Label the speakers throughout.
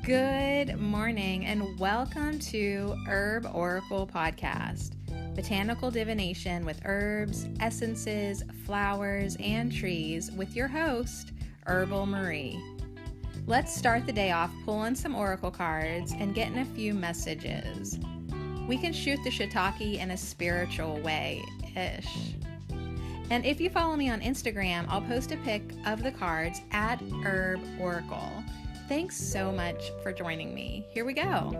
Speaker 1: Good morning and welcome to Herb Oracle Podcast, botanical divination with herbs, essences, flowers, and trees with your host, Herbal Marie. Let's start the day off pulling some oracle cards and getting a few messages. We can shoot the shiitake in a spiritual way-ish. And if you follow me on Instagram, I'll post a pic of the cards at Herb Oracle. Thanks so much for joining me. Here we go.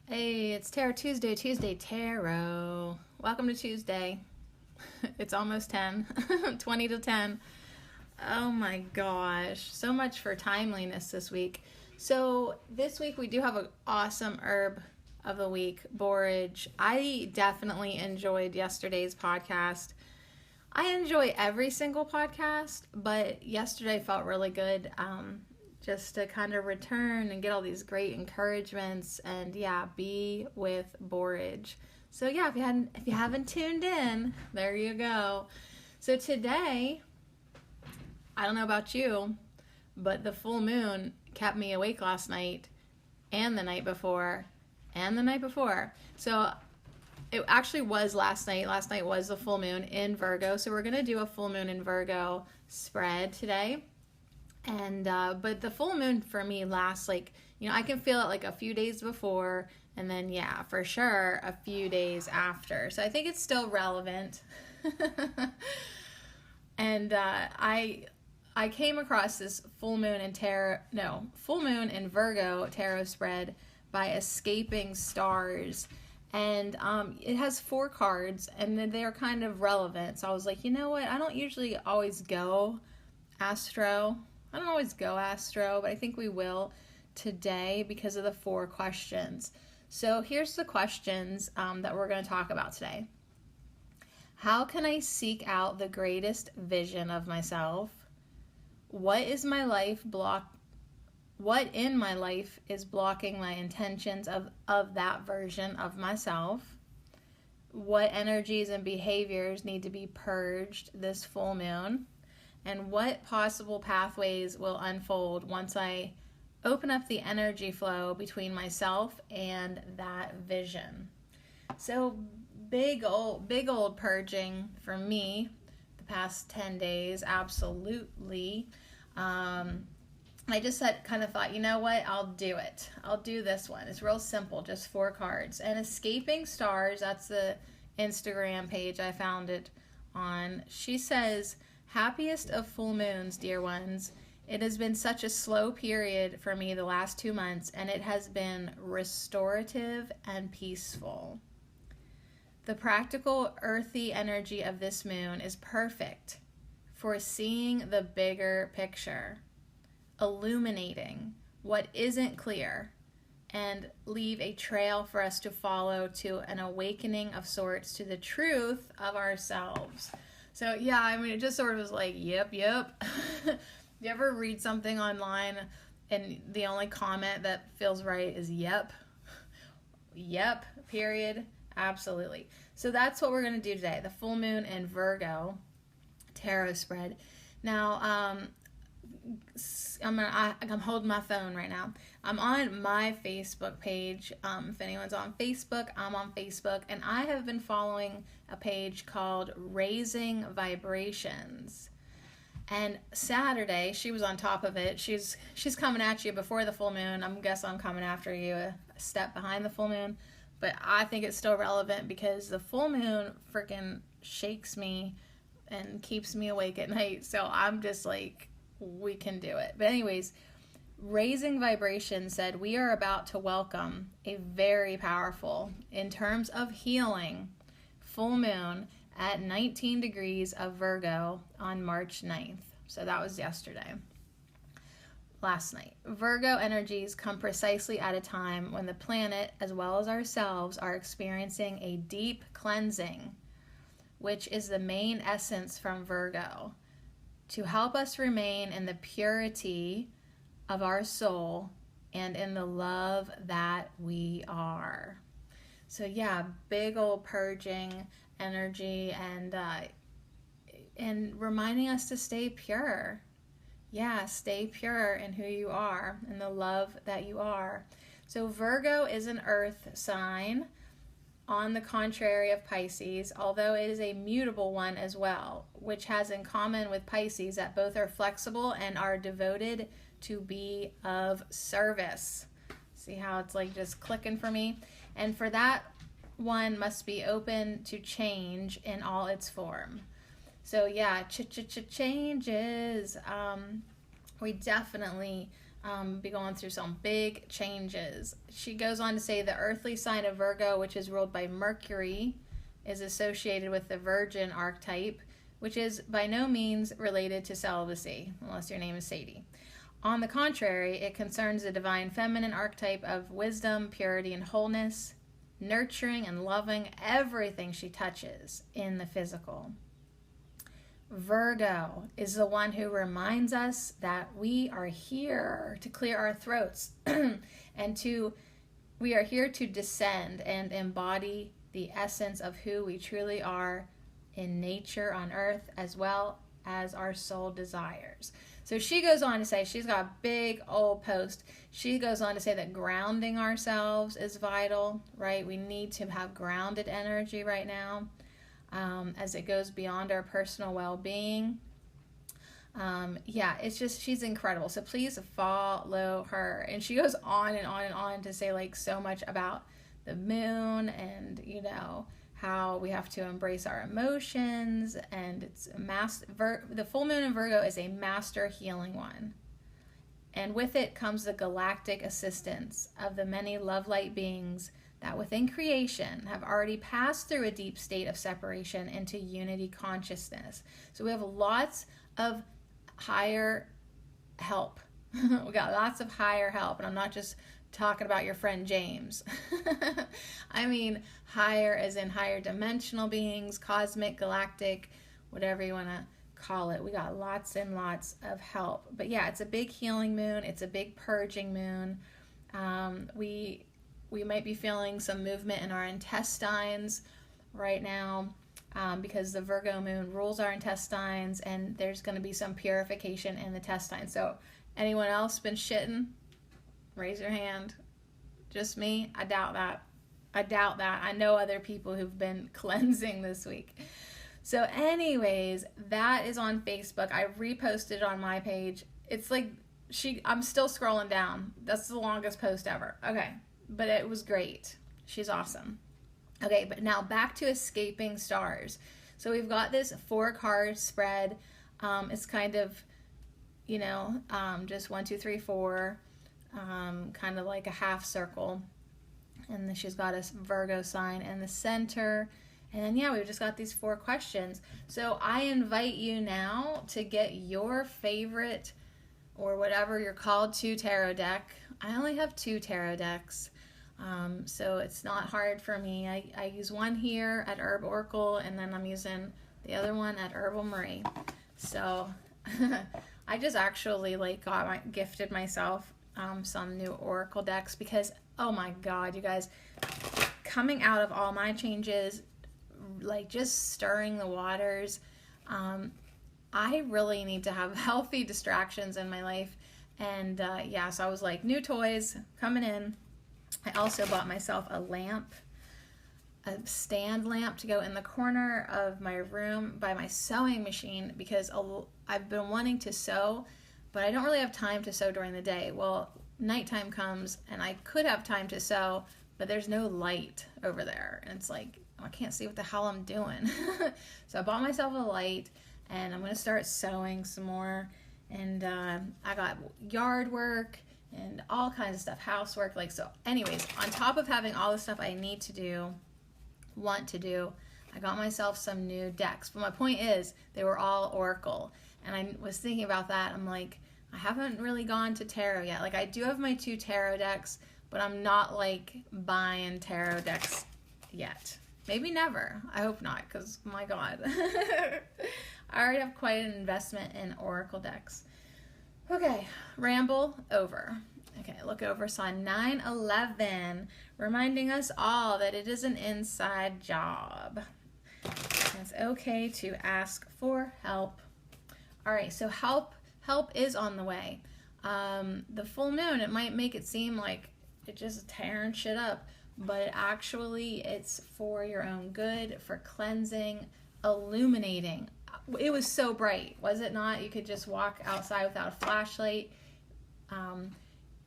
Speaker 1: Hey, it's Tarot Tuesday Tarot. Welcome to Tuesday. It's almost 10, 20 to 10. Oh my gosh, so much for timeliness this week. So this week we do have an awesome herb of the week, borage. I definitely enjoyed yesterday's podcast. I enjoy every single podcast, but yesterday felt really good, just to kind of return and get all these great encouragements and be with borage. So if you haven't tuned in, there you go. So today, I don't know about you, but the full moon kept me awake last night and the night before and the night before. So it actually was last night. Last night was the full moon in Virgo. So we're going to do a full moon in Virgo spread today. And but the full moon for me lasts I can feel it like a few days before and then for sure a few days after. So I think it's still relevant. And I came across this full moon in Virgo tarot spread by Escaping Stars. And it has 4 cards, and they're kind of relevant. So I was like, you know what? I don't usually always go astro. I don't always go astro, but I think we will today because of the 4 questions. So here's the questions that we're going to talk about today. How can I seek out the greatest vision of myself? What in my life is blocking my intentions of that version of myself? What energies and behaviors need to be purged this full moon? And what possible pathways will unfold once I open up the energy flow between myself and that vision? So big old purging for me the past 10 days, absolutely. I just thought, you know what, I'll do it. I'll do this one. It's real simple, just 4 cards. And Escaping Stars, that's the Instagram page I found it on. She says, happiest of full moons, dear ones. It has been such a slow period for me the last 2 months, and it has been restorative and peaceful. The practical, earthy energy of this moon is perfect for seeing the bigger picture, illuminating what isn't clear, and leave a trail for us to follow to an awakening of sorts to the truth of ourselves. So it just sort of was like, yep. You ever read something online and the only comment that feels right is yep, period? Absolutely. So that's what we're going to do today, the full moon in Virgo tarot spread. Now, I'm holding my phone right now. I'm on my Facebook page. If anyone's on Facebook, I'm on Facebook, and I have been following a page called Raising Vibrations. And Saturday, she was on top of it. She's coming at you before the full moon. I'm coming after you a step behind the full moon, but I think it's still relevant because the full moon freaking shakes me and keeps me awake at night. So I'm just like, we can do it. But anyways, Raising Vibration said we are about to welcome a very powerful, in terms of healing, full moon at 19 degrees of Virgo on March 9th. So that was last night. Virgo energies come precisely at a time when the planet, as well as ourselves, are experiencing a deep cleansing, which is the main essence from Virgo, to help us remain in the purity of our soul and in the love that we are. So big old purging energy, and and reminding us to stay pure. Yeah, stay pure in who you are and the love that you are. So Virgo is an earth sign, on the contrary of Pisces, although it is a mutable one as well, which has in common with Pisces that both are flexible and are devoted to be of service. See how it's like just clicking for me? And for that, one must be open to change in all its form. So yeah, changes. We definitely be going through some big changes. She goes on to say the earthly sign of Virgo, which is ruled by Mercury, is associated with the Virgin archetype, which is by no means related to celibacy, unless your name is Sadie. On the contrary, it concerns the divine feminine archetype of wisdom, purity, and wholeness, nurturing and loving everything she touches in the physical. Virgo is the one who reminds us that we are here to clear our throats and we are here to descend and embody the essence of who we truly are in nature on earth, as well as our soul desires. So she goes on to say, she's got a big old post. She goes on to say that grounding ourselves is vital, right? We need to have grounded energy right now. As it goes beyond our personal well-being. Yeah, it's just, she's incredible. So please follow her. And she goes on and on and on to say like so much about the moon and, you know, how we have to embrace our emotions. And it's the full moon in Virgo is a master healing one. And with it comes the galactic assistance of the many love light beings that within creation have already passed through a deep state of separation into unity consciousness. So we have lots of higher help. We got lots of higher help. And I'm not just talking about your friend James. I mean higher as in higher dimensional beings, cosmic, galactic, whatever you want to call it. We got lots and lots of help. But yeah, it's a big healing moon. It's a big purging moon. We might be feeling some movement in our intestines right now because the Virgo moon rules our intestines, and there's going to be some purification in the intestines. So anyone else been shitting? Raise your hand. Just me? I doubt that. I know other people who've been cleansing this week. So anyways, that is on Facebook. I reposted it on my page. It's like I'm still scrolling down. That's the longest post ever. Okay. But it was great. She's awesome. Okay, but now back to escaping stars. So we've got this 4-card spread. It's kind of, you know, just 1, 2, 3, 4, kind of like a half circle. And then she's got a Virgo sign in the center. And then, yeah, we've just got these 4 questions. So I invite you now to get your favorite or whatever you're called to tarot deck. I only have 2 tarot decks. So it's not hard for me. I use one here at Herb Oracle, and then I'm using the other one at Herbal Marie. So I just actually gifted myself some new Oracle decks because, oh my God, you guys, coming out of all my changes, like just stirring the waters, I really need to have healthy distractions in my life. And yeah, so I was like, new toys coming in. I also bought myself a lamp, a stand lamp to go in the corner of my room by my sewing machine because I've been wanting to sew, but I don't really have time to sew during the day. Well, nighttime comes and I could have time to sew, but there's no light over there. And it's like, I can't see what the hell I'm doing. So I bought myself a light and I'm going to start sewing some more. And I got yard work and all kinds of stuff, housework, so anyways, on top of having all the stuff I need to do, want to do, I got myself some new decks. But my point is, they were all Oracle, and I was thinking about that. I'm like, I haven't really gone to tarot yet. I do have my 2 tarot decks, but I'm not buying tarot decks yet. Maybe never. I hope not, because my God. I already have quite an investment in Oracle decks. Okay, ramble over. Okay, look over sign 9/11, reminding us all that it is an inside job. It's okay to ask for help. All right, so help is on the way. The full moon, it might make it seem like it's just tearing shit up, but actually it's for your own good, for cleansing, illuminating. It was so bright, was it not? You could just walk outside without a flashlight.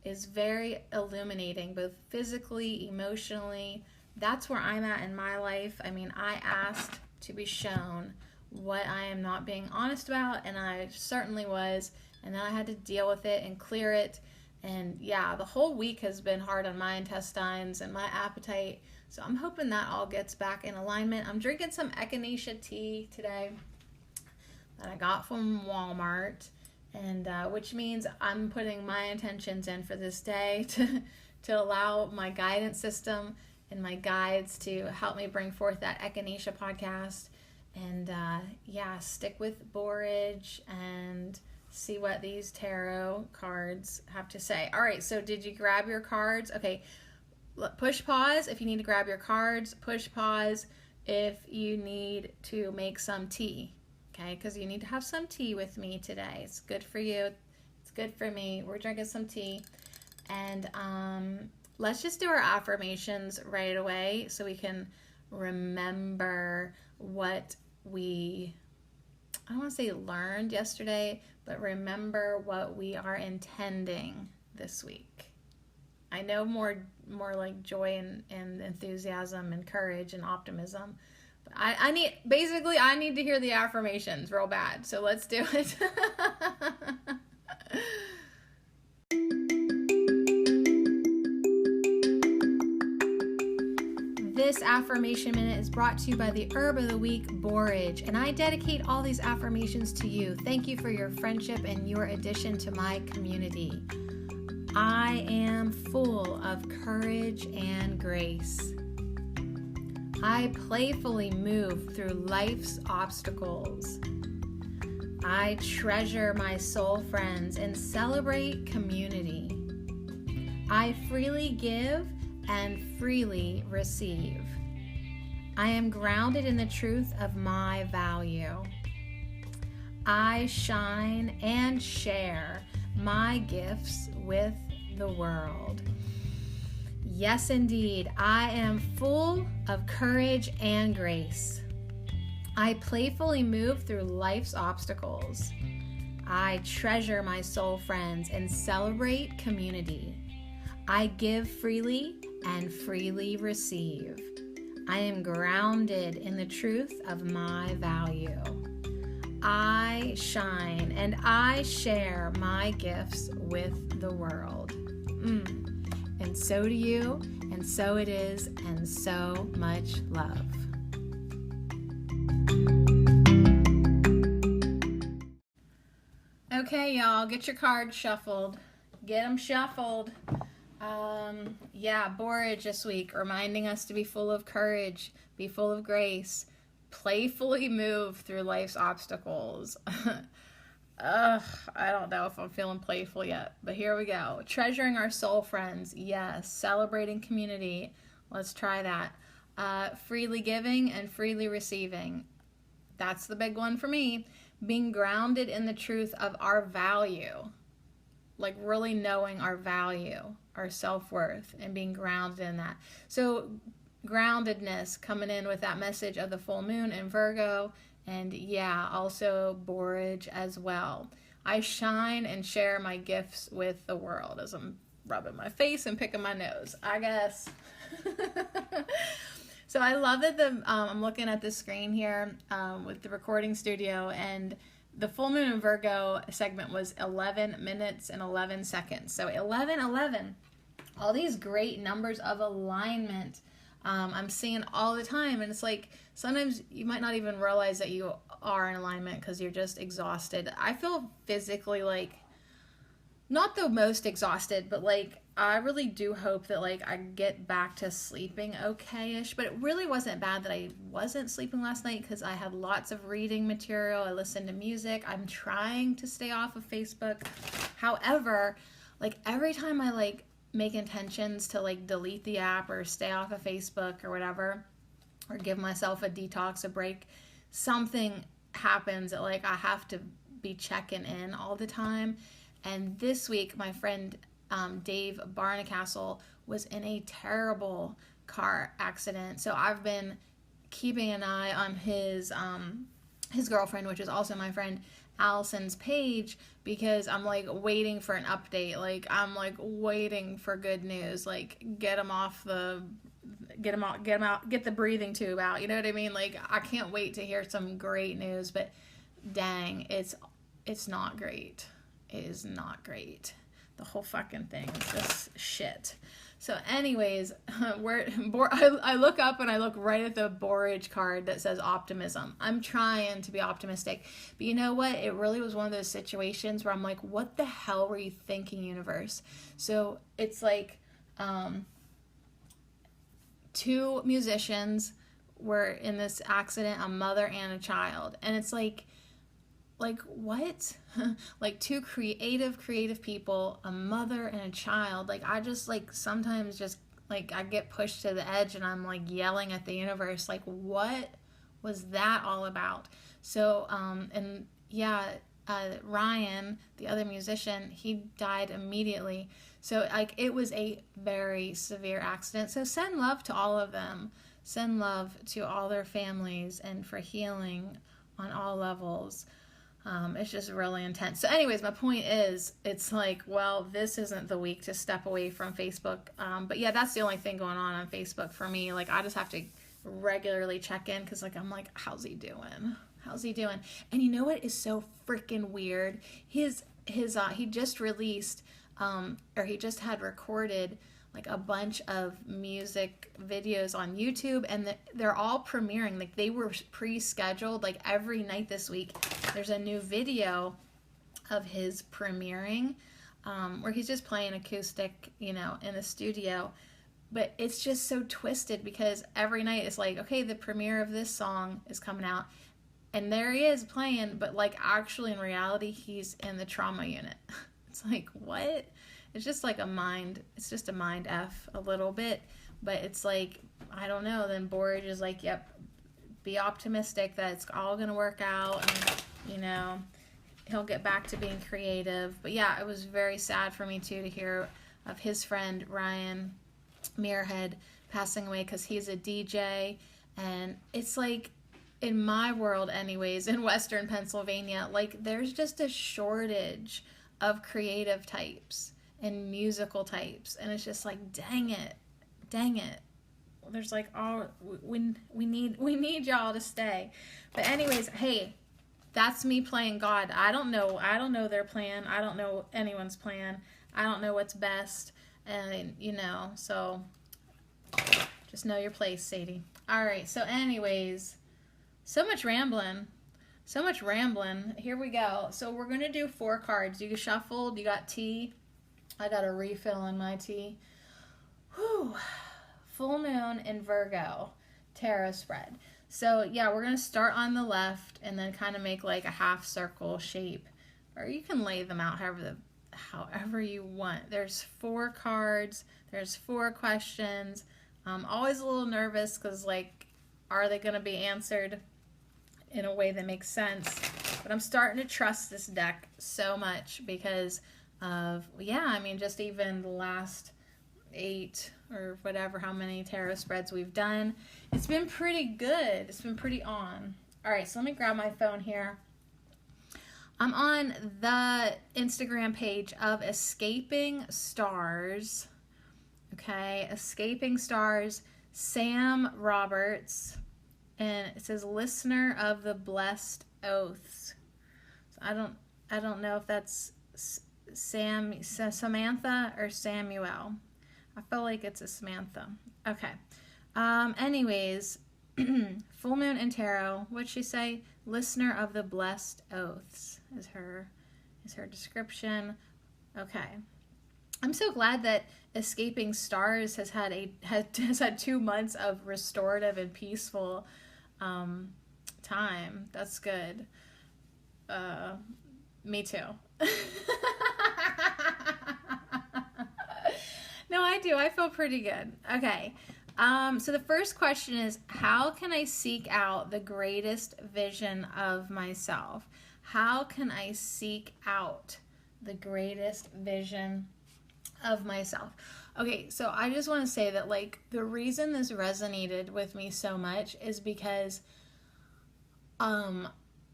Speaker 1: Is very illuminating, both physically, emotionally. That's where I'm at in my life. I mean, I asked to be shown what I am not being honest about, and I certainly was, and then I had to deal with it and clear it. And yeah, the whole week has been hard on my intestines and my appetite, so I'm hoping that all gets back in alignment. I'm drinking some echinacea tea today that I got from Walmart, and which means I'm putting my intentions in for this day to allow my guidance system and my guides to help me bring forth that echinacea podcast. And stick with borage and see what these tarot cards have to say. All right, so did you grab your cards? Okay, push pause if you need to grab your cards. Push pause if you need to make some tea. Okay, because you need to have some tea with me today. It's good for you. It's good for me. We're drinking some tea. And let's just do our affirmations right away so we can remember what we, I don't want to say learned yesterday, but remember what we are intending this week. I know more like joy and enthusiasm and courage and optimism. I need to hear the affirmations real bad. So let's do it. This affirmation minute is brought to you by the herb of the week, borage, and I dedicate all these affirmations to you. Thank you for your friendship and your addition to my community. I am full of courage and grace. I playfully move through life's obstacles. I treasure my soul friends and celebrate community. I freely give and freely receive. I am grounded in the truth of my value. I shine and share my gifts with the world. Yes, indeed, I am full of courage and grace. I playfully move through life's obstacles. I treasure my soul friends and celebrate community. I give freely and freely receive. I am grounded in the truth of my value. I shine and I share my gifts with the world. And so do you, and so it is, and so much love. Okay, y'all, get your cards shuffled. Get them shuffled. Borage this week, reminding us to be full of courage, be full of grace, playfully move through life's obstacles. I don't know if I'm feeling playful yet, but here we go. Treasuring our soul friends, yes. Celebrating community, let's try that. Freely giving and freely receiving, that's the big one for me. Being grounded in the truth of our value, like really knowing our value, our self-worth, and being grounded in that. So groundedness coming in with that message of the full moon in Virgo. And also borage as well. I shine and share my gifts with the world, as I'm rubbing my face and picking my nose, I guess. So I love that I'm looking at the screen here with the recording studio, and the full moon in Virgo segment was 11 minutes and 11 seconds. So 11, all these great numbers of alignment. I'm seeing all the time, and it's like sometimes you might not even realize that you are in alignment because you're just exhausted. I feel physically like not the most exhausted, but like I really do hope that like I get back to sleeping okay-ish. But it really wasn't bad that I wasn't sleeping last night because I had lots of reading material. I listened to music. I'm trying to stay off of Facebook. However, like every time I like make intentions to like delete the app or stay off of Facebook or whatever, or give myself a detox, a break, something happens that like I have to be checking in all the time. And this week, my friend Dave Barnacastle was in a terrible car accident. So I've been keeping an eye on his girlfriend, which is also my friend Allison's page, because I'm like waiting for an update. Like I'm like waiting for good news. Like get him out, get the breathing tube out. You know what I mean? Like I can't wait to hear some great news, but dang, it's not great. It is not great. The whole fucking thing is just shit. So anyways, I look up and I look right at the borage card that says optimism. I'm trying to be optimistic. But you know what? It really was one of those situations where I'm like, what the hell were you thinking, universe? So it's like two musicians were in this accident, a mother and a child. And it's like what? Like two creative people, a mother and a child. Like I just like sometimes just like I get pushed to the edge and I'm like yelling at the universe, like what was that all about? So and yeah, Ryan, the other musician, he died immediately. So like it was a very severe accident. So send love to all of them. Send love to all their families and for healing on all levels. It's just really intense. So anyways, my point is, it's like, well, this isn't the week to step away from Facebook. But yeah, that's the only thing going on Facebook for me. Like, I just have to regularly check in because, like, I'm like, how's he doing? How's he doing? And you know what is so freaking weird? He just released, or he just had recorded like a bunch of music videos on YouTube, and they're all premiering. Like they were pre-scheduled. Like every night this week, there's a new video of his premiering, where he's just playing acoustic, you know, in the studio. But it's just so twisted because every night it's like, okay, the premiere of this song is coming out, and there he is playing, but like actually in reality, he's in the trauma unit. It's like, what? It's just like it's just a mind F a little bit, but it's like, I don't know. Then Borage is like, yep, be optimistic that it's all going to work out and, you know, he'll get back to being creative. But yeah, it was very sad for me too to hear of his friend Ryan Muirhead passing away because he's a DJ. And it's like, in my world anyways, in Western Pennsylvania, like there's just a shortage of creative types and musical types, and it's just like, dang it. There's like, oh, we need y'all to stay. But anyways, hey, that's me playing God. I don't know their plan. I don't know anyone's plan. I don't know what's best, and you know, so just know your place, Sadie. All right. So anyways, so much rambling. Here we go. So we're gonna do 4 cards. You shuffled. You got tea. I got a refill in my tea. Whew. Full moon in Virgo tarot spread. So yeah, we're going to start on the left and then kind of make like a half circle shape. Or you can lay them out however you want. There's 4 cards. There's 4 questions. I'm always a little nervous because like, are they going to be answered in a way that makes sense? But I'm starting to trust this deck so much because of, yeah, I mean, just even the last 8 or whatever, how many tarot spreads we've done. It's been pretty good. It's been pretty on. All right, so let me grab my phone here. I'm on the Instagram page of Escaping Stars. Okay, Escaping Stars, Sam Roberts, and it says listener of the blessed oaths. So I don't know if that's Samantha or Samuel. I feel like it's a Samantha. Okay. Anyways, full moon in tarot. What'd she say? Listener of the blessed oaths is her description. Okay. I'm so glad that Escaping Stars has had 2 months of restorative and peaceful time. That's good. Me too. No, I do. I feel pretty good. Okay. So the first question is, how can I seek out the greatest vision of myself? How can I seek out the greatest vision of myself? Okay, so I just want to say that, like, the reason this resonated with me so much is because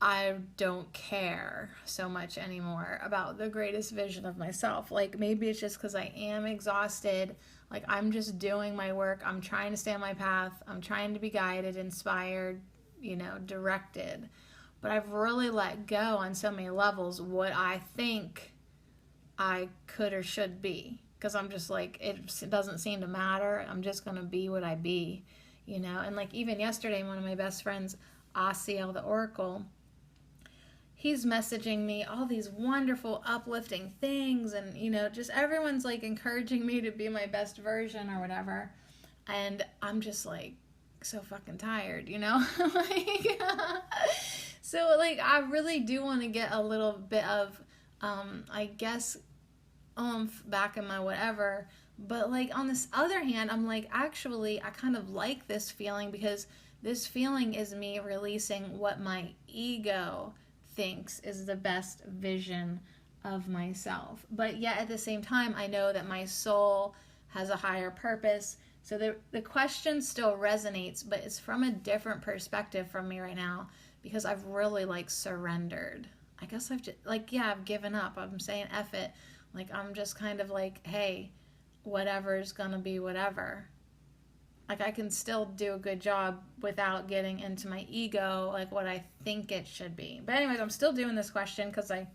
Speaker 1: I don't care so much anymore about the greatest vision of myself. Like, maybe it's just because I am exhausted. Like, I'm just doing my work. I'm trying to stay on my path. I'm trying to be guided, inspired, directed. But I've really let go on so many levels what I think I could or should be. Because I'm just like, it doesn't seem to matter. I'm just going to be what I be, And like, even yesterday, one of my best friends, Asiel the Oracle, he's messaging me all these wonderful, uplifting things, and just everyone's like encouraging me to be my best version or whatever, and I'm just like so fucking tired, like, so like I really do want to get a little bit of I guess back in my whatever, but like on this other hand, I'm like, actually I kind of like this feeling, because this feeling is me releasing what my ego thinks is the best vision of myself. But yet at the same time, I know that my soul has a higher purpose. So the question still resonates, but it's from a different perspective from me right now, because I've really like surrendered. I guess I've just I've given up. I'm saying F it. Like, I'm just kind of like, hey, whatever's gonna be whatever. Like, I can still do a good job without getting into my ego, like what I think it should be. But anyways, I'm still doing this question because I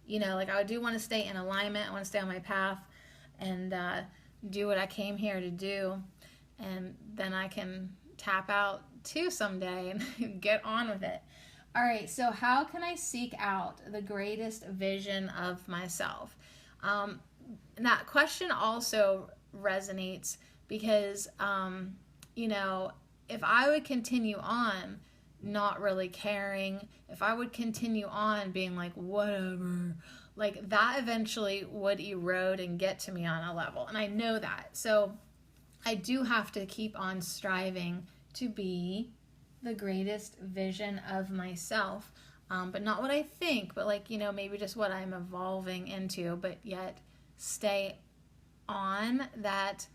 Speaker 1: do want to stay in alignment. I want to stay on my path and do what I came here to do. And then I can tap out too someday and get on with it. All right, so how can I seek out the greatest vision of myself? That question also resonates because, if I would continue on not really caring, if I would continue on being like, whatever, like that eventually would erode and get to me on a level. And I know that. So I do have to keep on striving to be the greatest vision of myself. But not what I think, but like, maybe just what I'm evolving into, but yet stay on that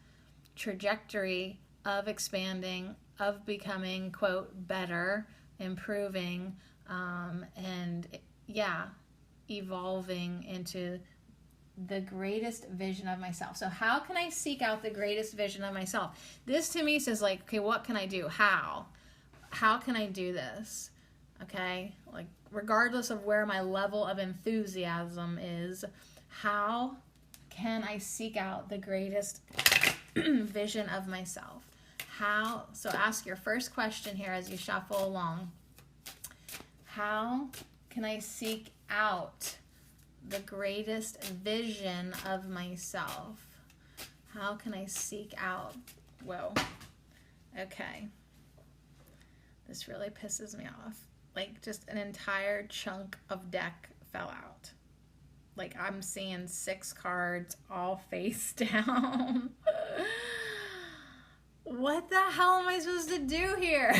Speaker 1: trajectory of expanding, of becoming, quote, better, improving, and evolving into the greatest vision of myself. So how can I seek out the greatest vision of myself? This to me says like, okay, what can I do? How can I do this? Okay, like regardless of where my level of enthusiasm is, how can I seek out the greatest vision of myself? How? So ask your first question here as you shuffle along. How can I seek out the greatest vision of myself? How can I seek out? Whoa. Okay. This really pisses me off. Like, just an entire chunk of deck fell out. Like, I'm seeing 6 cards all face down. What the hell am I supposed to do here?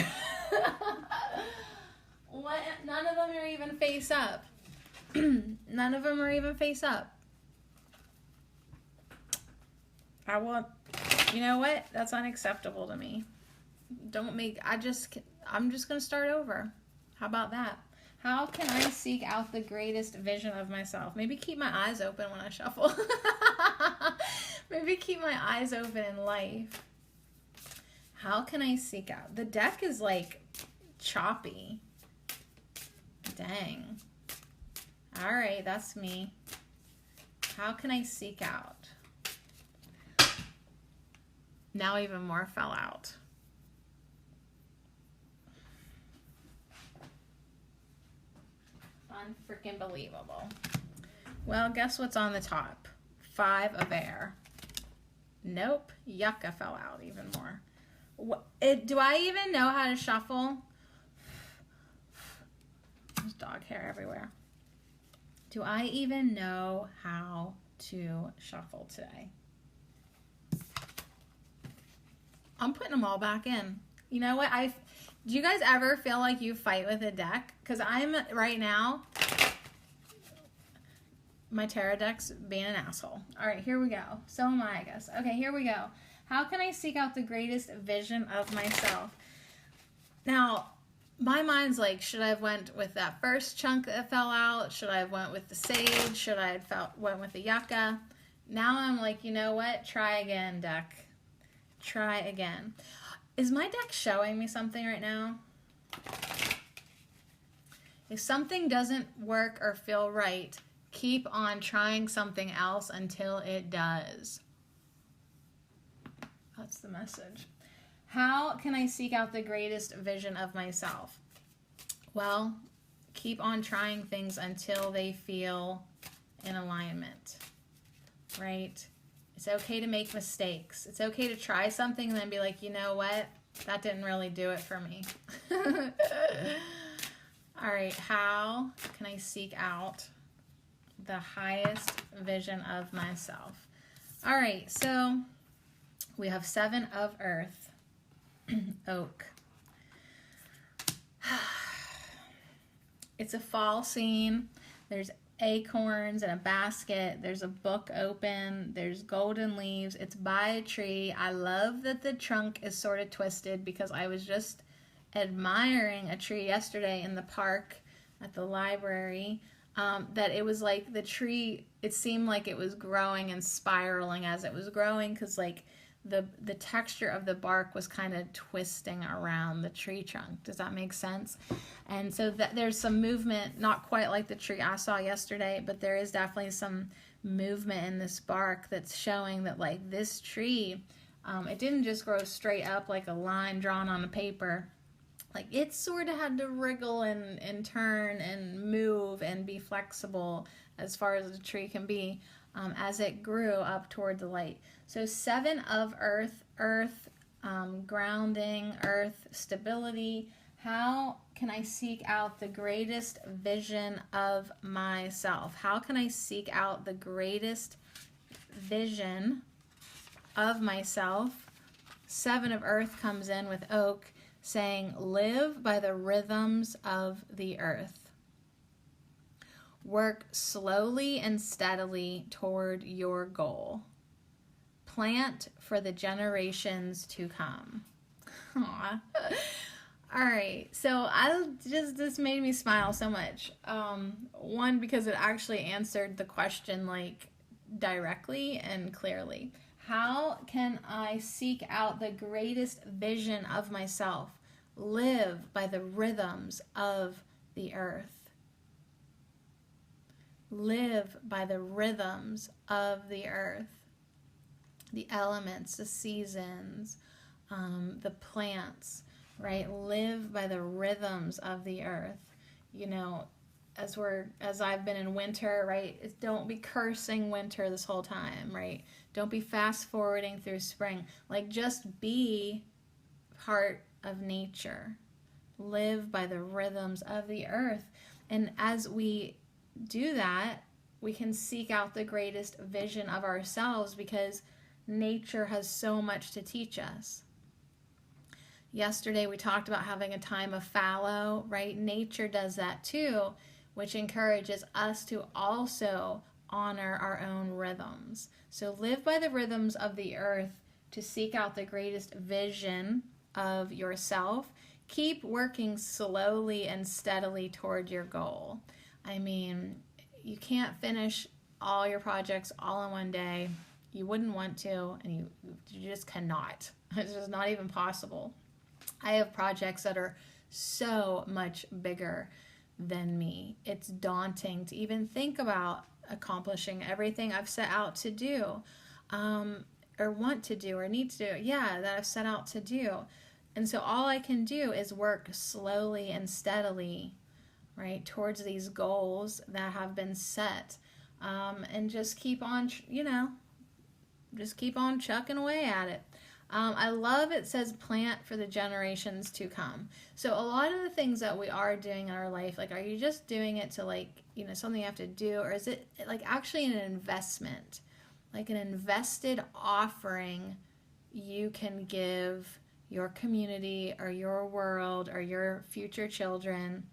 Speaker 1: What? None of them are even face up. None of them are even face up. You know what? That's unacceptable to me. I'm just going to start over. How about that? How can I seek out the greatest vision of myself? Maybe keep my eyes open when I shuffle. Maybe keep my eyes open in life. How can I seek out? The deck is like choppy. Dang. All right, that's me. How can I seek out? Now even more fell out. Unfreaking believable. Well, guess what's on the top? 5 of air. Nope. Yucca fell out even more. Do I even know how to shuffle? There's dog hair everywhere. Do I even know how to shuffle today? I'm putting them all back in. You know what? Do you guys ever feel like you fight with a deck? Because I'm right now, my tarot deck's being an asshole. All right, here we go. So am I guess. Okay, here we go. How can I seek out the greatest vision of myself? Now, my mind's like, should I have went with that first chunk that fell out? Should I have went with the sage? Should I have went with the yucca? Now I'm like, you know what? Try again, deck. Try again. Is my deck showing me something right now? If something doesn't work or feel right, keep on trying something else until it does. That's the message. How can I seek out the greatest vision of myself? Well, keep on trying things until they feel in alignment, right? It's okay to make mistakes. It's okay to try something and then be like, you know what? That didn't really do it for me. All right, how can I seek out the highest vision of myself? All right, so we have 7 of Earth, oak. It's a fall scene. There's acorns in a basket. There's a book open. There's golden leaves. It's by a tree. I love that the trunk is sort of twisted because I was just admiring a tree yesterday in the park at the library. That it was like the tree, it seemed like it was growing and spiraling as it was growing because like the texture of the bark was kind of twisting around the tree trunk. Does that make sense? And so there's some movement, not quite like the tree I saw yesterday, but there is definitely some movement in this bark that's showing that like this tree, it didn't just grow straight up like a line drawn on a paper. Like it sort of had to wriggle and turn and move and be flexible as far as a tree can be as it grew up toward the light. So 7 of Earth, grounding, Earth, stability. How can I seek out the greatest vision of myself? How can I seek out the greatest vision of myself? 7 of Earth comes in with oak, saying, live by the rhythms of the earth. Work slowly and steadily toward your goal. Plant for the generations to come. Aww. All right, so this made me smile so much. One, because it actually answered the question like directly and clearly. How can I seek out the greatest vision of myself? Live by the rhythms of the earth. Live by the rhythms of the earth. The elements, the seasons, the plants, right? Live by the rhythms of the earth. You know, as I've been in winter, right? Don't be cursing winter this whole time, right? Don't be fast forwarding through spring. Like just be part of nature. Live by the rhythms of the earth. And as we do that, we can seek out the greatest vision of ourselves because nature has so much to teach us. Yesterday we talked about having a time of fallow, right? Nature does that too, which encourages us to also honor our own rhythms. So live by the rhythms of the earth to seek out the greatest vision of yourself. Keep working slowly and steadily toward your goal. I mean, you can't finish all your projects all in one day. You wouldn't want to, and you just cannot. It's just not even possible. I have projects that are so much bigger than me. It's daunting to even think about accomplishing everything I've set out to do, or want to do, or need to do. Yeah, that I've set out to do. And so all I can do is work slowly and steadily, right, towards these goals that have been set, and just keep on, just keep on chucking away at it. I love it says plant for the generations to come. So a lot of the things that we are doing in our life, like, are you just doing it to something you have to do, or is it like actually an investment, like an invested offering, you can give your community or your world or your future children.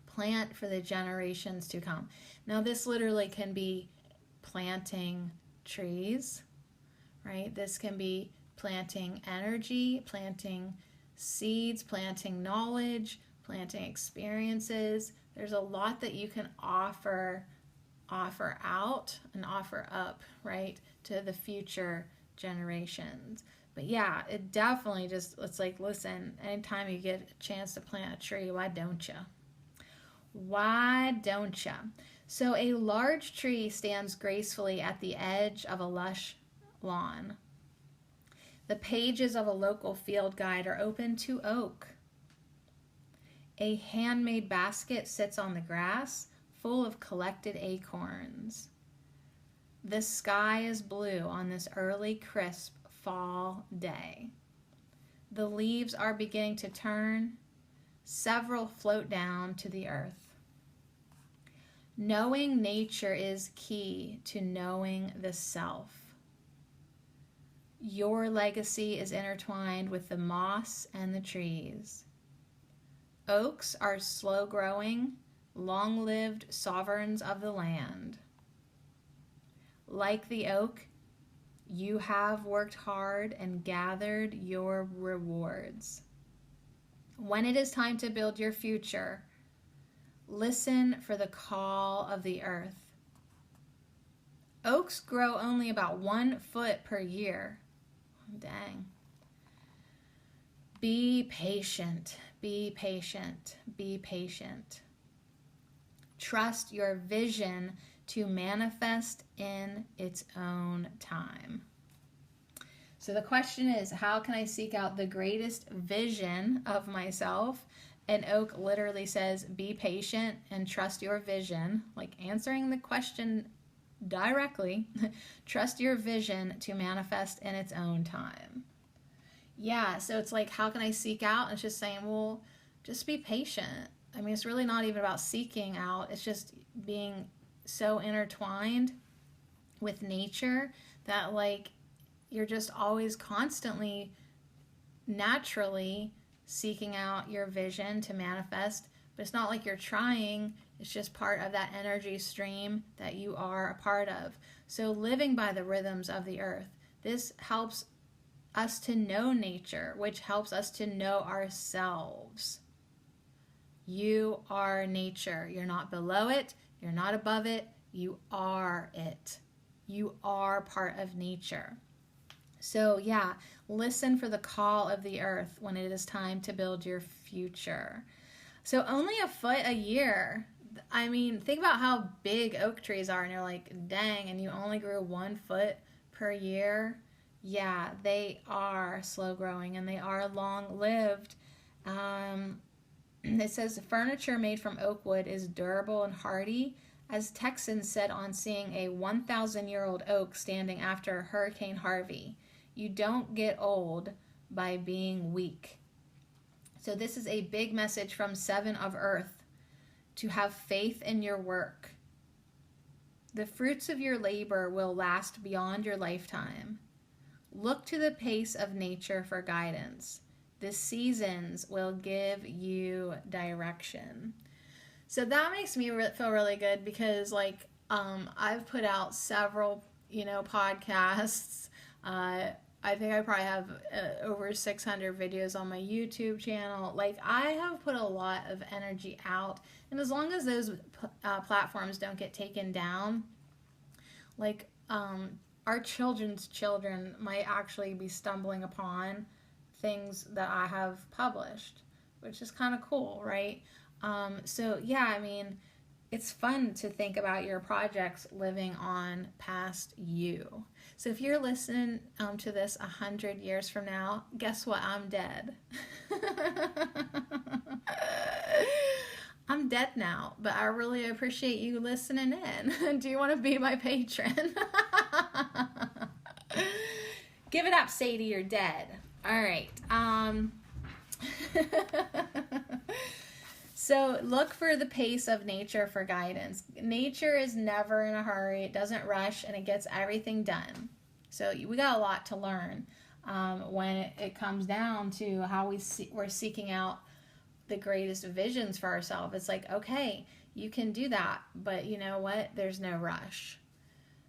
Speaker 1: Plant for the generations to come. Now, this literally can be planting trees, right? This can be planting energy, planting seeds, planting knowledge, planting experiences. There's a lot that you can offer out and offer up, right, to the future generations. But yeah, it definitely just, it's like, listen, anytime you get a chance to plant a tree, why don't you? Why don't you? So a large tree stands gracefully at the edge of a lush lawn. The pages of a local field guide are open to oak. A handmade basket sits on the grass, full of collected acorns. The sky is blue on this early, crisp fall day. The leaves are beginning to turn. Several float down to the earth. Knowing nature is key to knowing the self. Your legacy is intertwined with the moss and the trees. Oaks are slow-growing, long-lived sovereigns of the land. Like the oak, you have worked hard and gathered your rewards. When it is time to build your future, listen for the call of the earth. Oaks grow only about 1 foot per year. Dang. Be patient, be patient, be patient. Trust your vision to manifest in its own time. So the question is, how can I seek out the greatest vision of myself? And oak literally says, be patient and trust your vision, like answering the question directly. Trust your vision to manifest in its own time. Yeah, so it's like, how can I seek out? And it's just saying, well, just be patient. I mean, it's really not even about seeking out. It's just being so intertwined with nature that, like, you're just always constantly, naturally seeking out your vision to manifest. But it's not like you're trying. It's just part of that energy stream that you are a part of. So living by the rhythms of the earth, this helps us to know nature, which helps us to know ourselves. You are nature. You're not below it. You're not above it. You are it. You are part of nature. So yeah, listen for the call of the earth when it is time to build your future. So only 1 foot a year. I mean, think about how big oak trees are, and you're like, dang, and you only grew 1 foot per year. Yeah, they are slow growing and they are long lived. It says furniture made from oak wood is durable and hardy, as Texans said on seeing a 1,000-year-old oak standing after Hurricane Harvey. You don't get old by being weak. So this is a big message from 7 of Earth, to have faith in your work. The fruits of your labor will last beyond your lifetime. Look to the pace of nature for guidance. The seasons will give you direction. So that makes me feel really good because, like, I've put out several, podcasts. I think I probably have over 600 videos on my YouTube channel. Like, I have put a lot of energy out. And as long as those platforms don't get taken down, like, our children's children might actually be stumbling upon things that I have published, which is kind of cool, right? So yeah, I mean, it's fun to think about your projects living on past you. So if you're listening to this 100 years from now, guess what? I'm dead. I'm dead now, but I really appreciate you listening in. Do you want to be my patron? Give it up, Sadie, you're dead. All right. So look for the pace of nature for guidance. Nature is never in a hurry. It doesn't rush, and it gets everything done. So we got a lot to learn. when it comes down to how we're seeking out the greatest visions for ourselves. It's like, okay, you can do that, but you know what? There's no rush.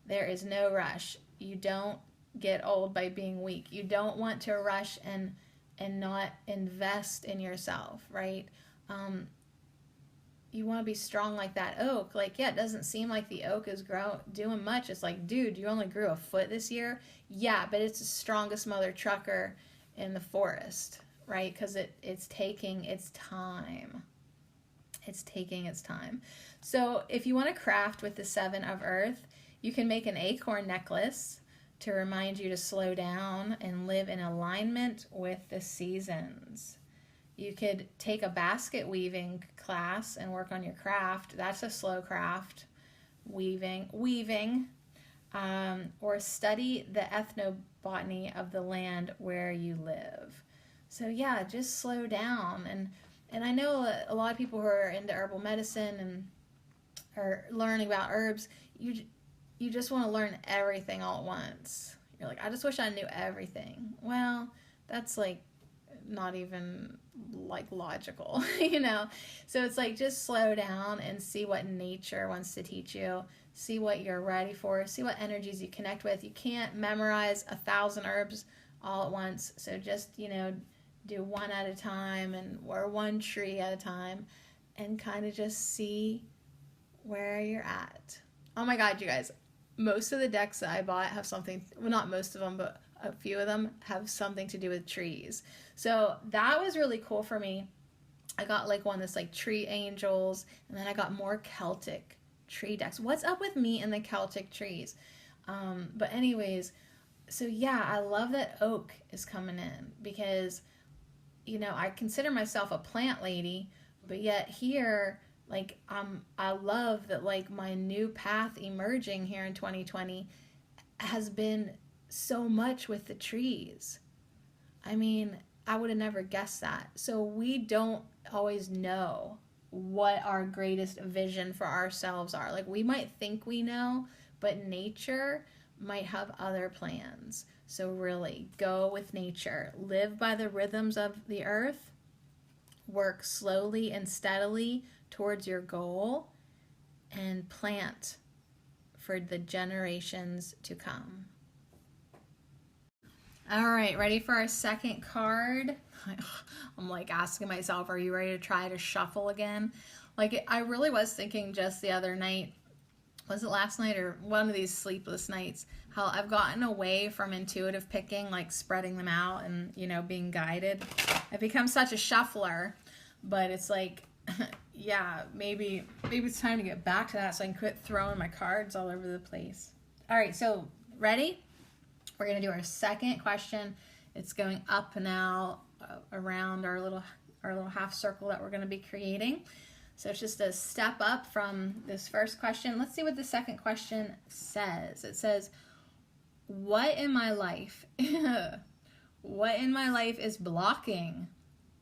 Speaker 1: There is no rush. You don't get old by being weak. You don't want to rush and not invest in yourself, right? You want to be strong like that oak. Like, yeah, it doesn't seem like the oak is doing much. It's like, dude, you only grew a foot this year. Yeah, but it's the strongest mother trucker in the forest, right? Because it's taking its time. It's taking its time. So if you want to craft with the 7 of Earth, you can make an acorn necklace to remind you to slow down and live in alignment with the seasons. You could take a basket weaving class and work on your craft. That's a slow craft, weaving, or study the ethnobotany of the land where you live. So yeah, just slow down. And I know a lot of people who are into herbal medicine and are learning about herbs, you just want to learn everything all at once. You're like, I just wish I knew everything. Well, that's like not even like logical, you know? So it's like, just slow down and see what nature wants to teach you. See what you're ready for. See what energies you connect with. You can't memorize 1,000 herbs all at once. So just, you know, do one at a time or one tree at a time and kind of just see where you're at. Oh my God, you guys. Most of the decks that I bought have something, well, not most of them, but a few of them have something to do with trees. So that was really cool for me. I got like one that's like tree angels, and then I got more Celtic tree decks. What's up with me and the Celtic trees? But anyways, so yeah, I love that oak is coming in because, you know, I consider myself a plant lady, but yet here, like, I love that, like, my new path emerging here in 2020 has been so much with the trees. I mean, I would have never guessed that. So we don't always know what our greatest vision for ourselves are. Like, we might think we know, but nature might have other plans. So really, go with nature. Live by the rhythms of the earth. Work slowly and steadily towards your goal, and plant for the generations to come. All right, ready for our second card? I'm like asking myself, are you ready to try to shuffle again? Like, I really was thinking just the other night, was it last night or one of these sleepless nights, how I've gotten away from intuitive picking, like spreading them out and, you know, being guided. I've become such a shuffler, but it's like, yeah, maybe it's time to get back to that so I can quit throwing my cards all over the place. All right, so ready? We're going to do our second question. It's going up now around our little half circle that we're going to be creating. So it's just a step up from this first question. Let's see what the second question says. It says, what in my life is blocking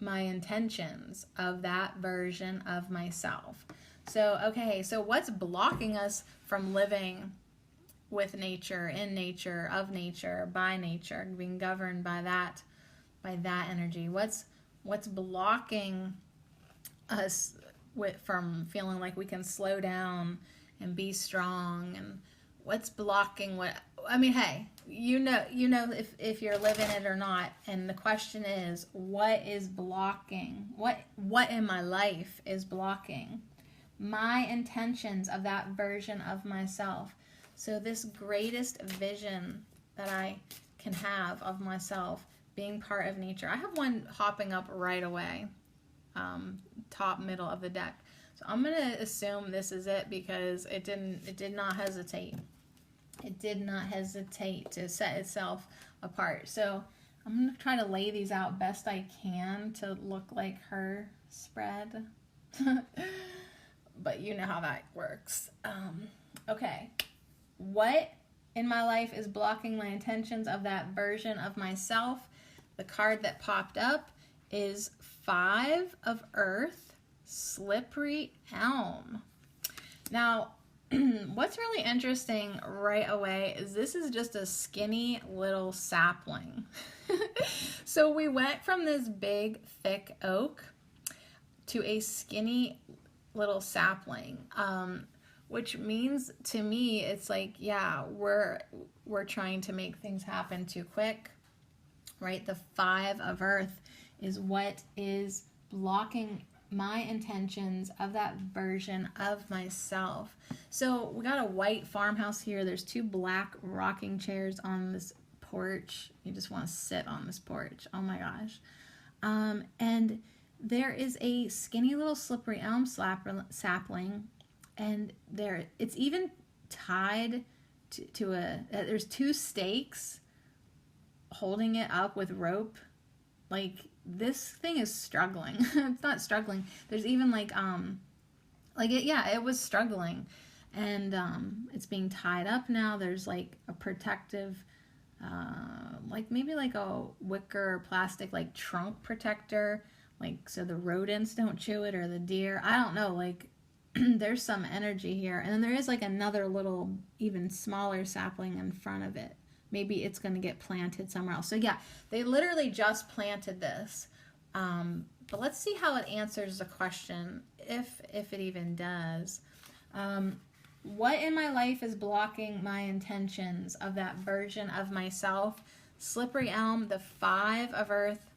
Speaker 1: my intentions of that version of myself? So, okay, so what's blocking us from living with nature, in nature, of nature, by nature, being governed by that energy? What's blocking us from feeling like we can slow down and be strong? And what's blocking hey, you know if you're living it or not. And the question is, what is blocking? What in my life is blocking my intentions of that version of myself? So this greatest vision that I can have of myself being part of nature. I have one hopping up right away, top middle of the deck. So I'm going to assume this is it because it did not hesitate. It did not hesitate to set itself apart. So I'm going to try to lay these out best I can to look like her spread. But you know how that works. Okay. What in my life is blocking my intentions of that version of myself? The card that popped up is 5 of Earth, Slippery Elm. Now, what's really interesting right away is this is just a skinny little sapling. So we went from this big, thick oak to a skinny little sapling, which means to me, it's like, yeah, we're trying to make things happen too quick, right? The 5 of Earth is what is blocking my intentions of that version of myself. So we got a white farmhouse here. There's 2 black rocking chairs on this porch. You just want to sit on this porch. Oh my gosh. And there is a skinny little slippery elm sapling, and it's even tied to there's 2 stakes holding it up with rope. Like, this thing is struggling. It's not struggling. There's even it was struggling, and it's being tied up now. There's like a protective, maybe like a wicker or plastic like trunk protector, like so the rodents don't chew it or the deer. I don't know. Like, there's some energy here, and then there is like another little, even smaller sapling in front of it. Maybe it's going to get planted somewhere else. So yeah, they literally just planted this. But let's see how it answers the question, if it even does. What in my life is blocking my intentions of that version of myself? Slippery elm, the 5 of Earth,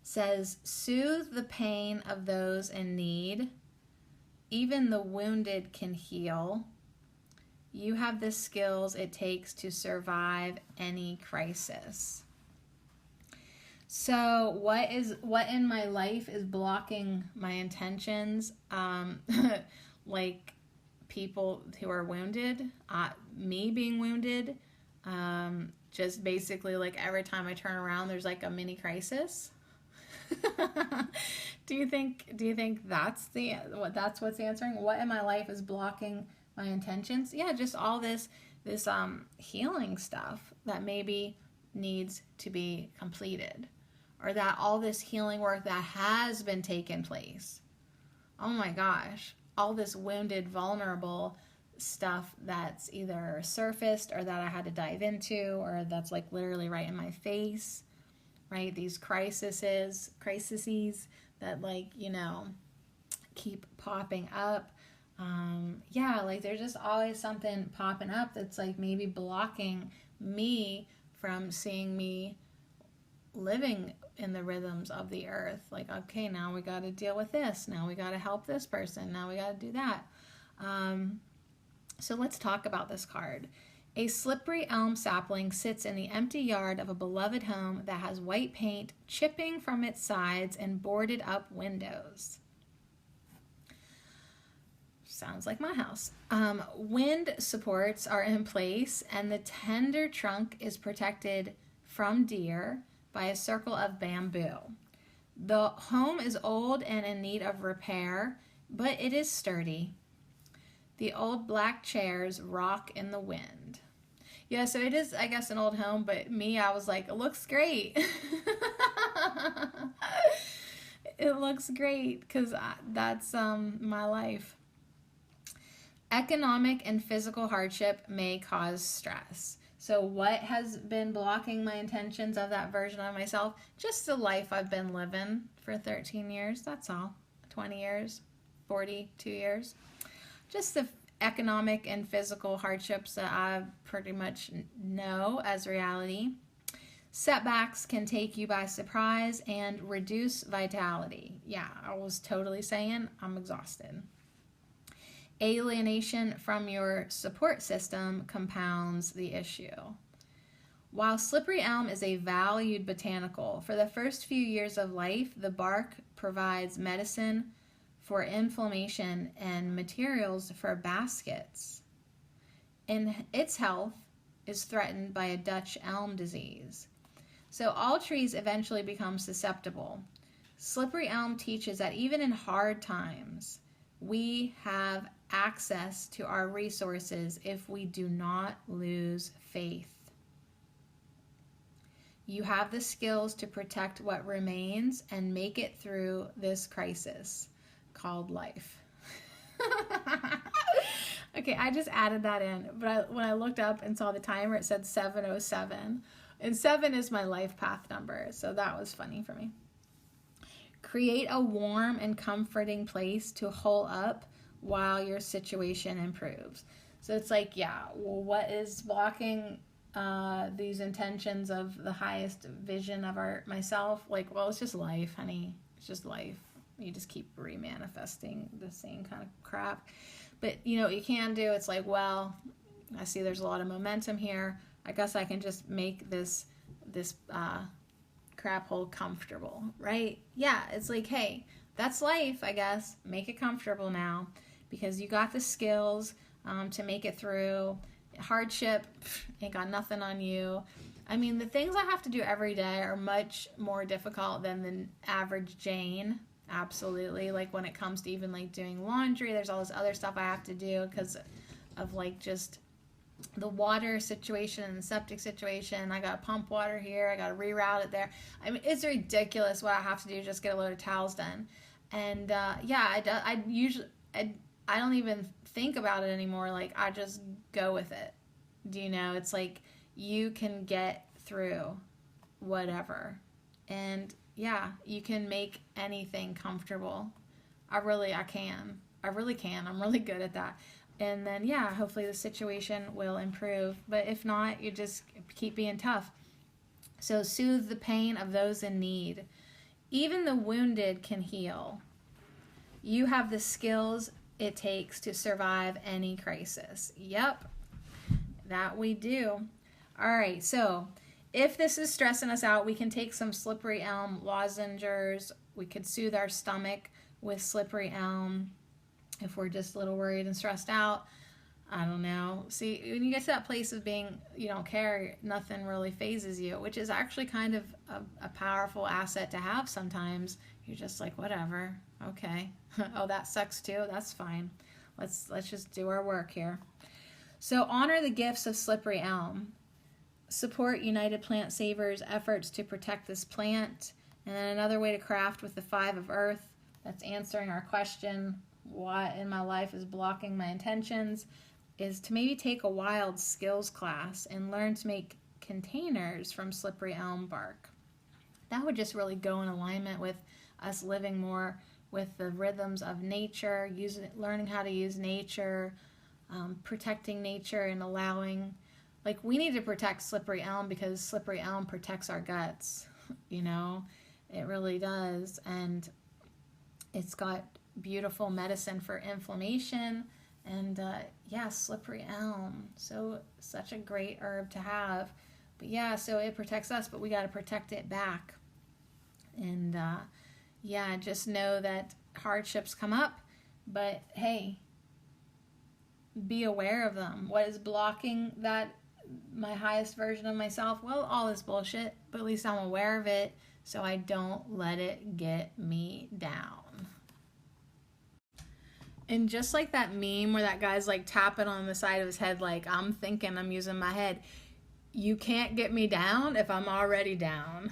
Speaker 1: says, soothe the pain of those in need. Even the wounded can heal. You have the skills it takes to survive any crisis. So what in my life is blocking my intentions? Like people who are wounded, me being wounded, just basically like every time I turn around, there's like a mini crisis. Do you think that's what's answering? What in my life is blocking my intentions? Yeah, just all this healing stuff that maybe needs to be completed, or that all this healing work that has been taken place. Oh my gosh, all this wounded, vulnerable stuff that's either surfaced or that I had to dive into, or that's like literally right in my face, right? These crises that keep popping up. Like there's just always something popping up that's like maybe blocking me from seeing me living in the rhythms of the earth. Like, okay, now we got to deal with this. Now we got to help this person. Now we got to do that. So let's talk about this card. A slippery elm sapling sits in the empty yard of a beloved home that has white paint chipping from its sides and boarded up windows. Sounds like my house. Wind supports are in place, and the tender trunk is protected from deer by a circle of bamboo. The home is old and in need of repair, but it is sturdy. The old black chairs rock in the wind. Yeah, so it is, I guess, an old home, but me, I was like, it looks great. It looks great because that's my life. Economic and physical hardship may cause stress. So what has been blocking my intentions of that version of myself? Just the life I've been living for 13 years, that's all. 20 years, 42 years. Just the economic and physical hardships that I pretty much know as reality. Setbacks can take you by surprise and reduce vitality. Yeah, I was totally saying I'm exhausted. Alienation from your support system compounds the issue. While slippery elm is a valued botanical, for the first few years of life, the bark provides medicine for inflammation and materials for baskets. And its health is threatened by a Dutch elm disease. So all trees eventually become susceptible. Slippery elm teaches that even in hard times, we have access to our resources if we do not lose faith. You have the skills to protect what remains and make it through this crisis called life. Okay, I just added that in, but when I looked up and saw the timer, it said 7:07. And 7 is my life path number, so that was funny for me. Create a warm and comforting place to hole up while your situation improves. So it's like, yeah, well, what is blocking these intentions of the highest vision of myself? Like, well, it's just life, honey. It's just life. You just keep remanifesting the same kind of crap. But, you know, what you can do, it's like, well, I see there's a lot of momentum here. I guess I can just make this crap hole comfortable, right? Yeah, it's like, hey, that's life, I guess. Make it comfortable now because you got the skills to make it through. Hardship ain't got nothing on you. I mean, the things I have to do every day are much more difficult than the average Jane. Absolutely. Like when it comes to even like doing laundry, there's all this other stuff I have to do because of like just the water situation and the septic situation. I got to pump water here. I got to reroute it there. I mean, it's ridiculous what I have to do just get a load of towels done. And yeah, I don't even think about it anymore. Like I just go with it. Do you know? It's like you can get through whatever. And yeah, you can make anything comfortable. I can. I really can. I'm really good at that. And then, yeah, hopefully the situation will improve. But if not, you just keep being tough. So soothe the pain of those in need. Even the wounded can heal. You have the skills it takes to survive any crisis. Yep, that we do. All right, so if this is stressing us out, we can take some slippery elm lozenges. We could soothe our stomach with slippery elm if we're just a little worried and stressed out. I don't know. See, when you get to that place of being, you don't care, nothing really phases you, which is actually kind of a powerful asset to have sometimes. You're just like, whatever, okay. Oh, that sucks too. That's fine. Let's just do our work here. So honor the gifts of slippery elm. Support United Plant Savers' efforts to protect this plant. And then another way to craft with the 5 of Earth, that's answering our question, what in my life is blocking my intentions, is to maybe take a wild skills class and learn to make containers from slippery elm bark. That would just really go in alignment with us living more with the rhythms of nature, learning how to use nature, protecting nature and allowing, like we need to protect slippery elm because slippery elm protects our guts, you know, it really does. And it's got beautiful medicine for inflammation and yeah, slippery elm, so such a great herb to have. But yeah, so it protects us, but we got to protect it back. And yeah, just know that hardships come up, but hey, be aware of them. What is blocking that, my highest version of myself? Well, all this bullshit, but at least I'm aware of it so I don't let it get me down. And just like that meme where that guy's like tapping on the side of his head like, I'm thinking, I'm using my head. You can't get me down if I'm already down.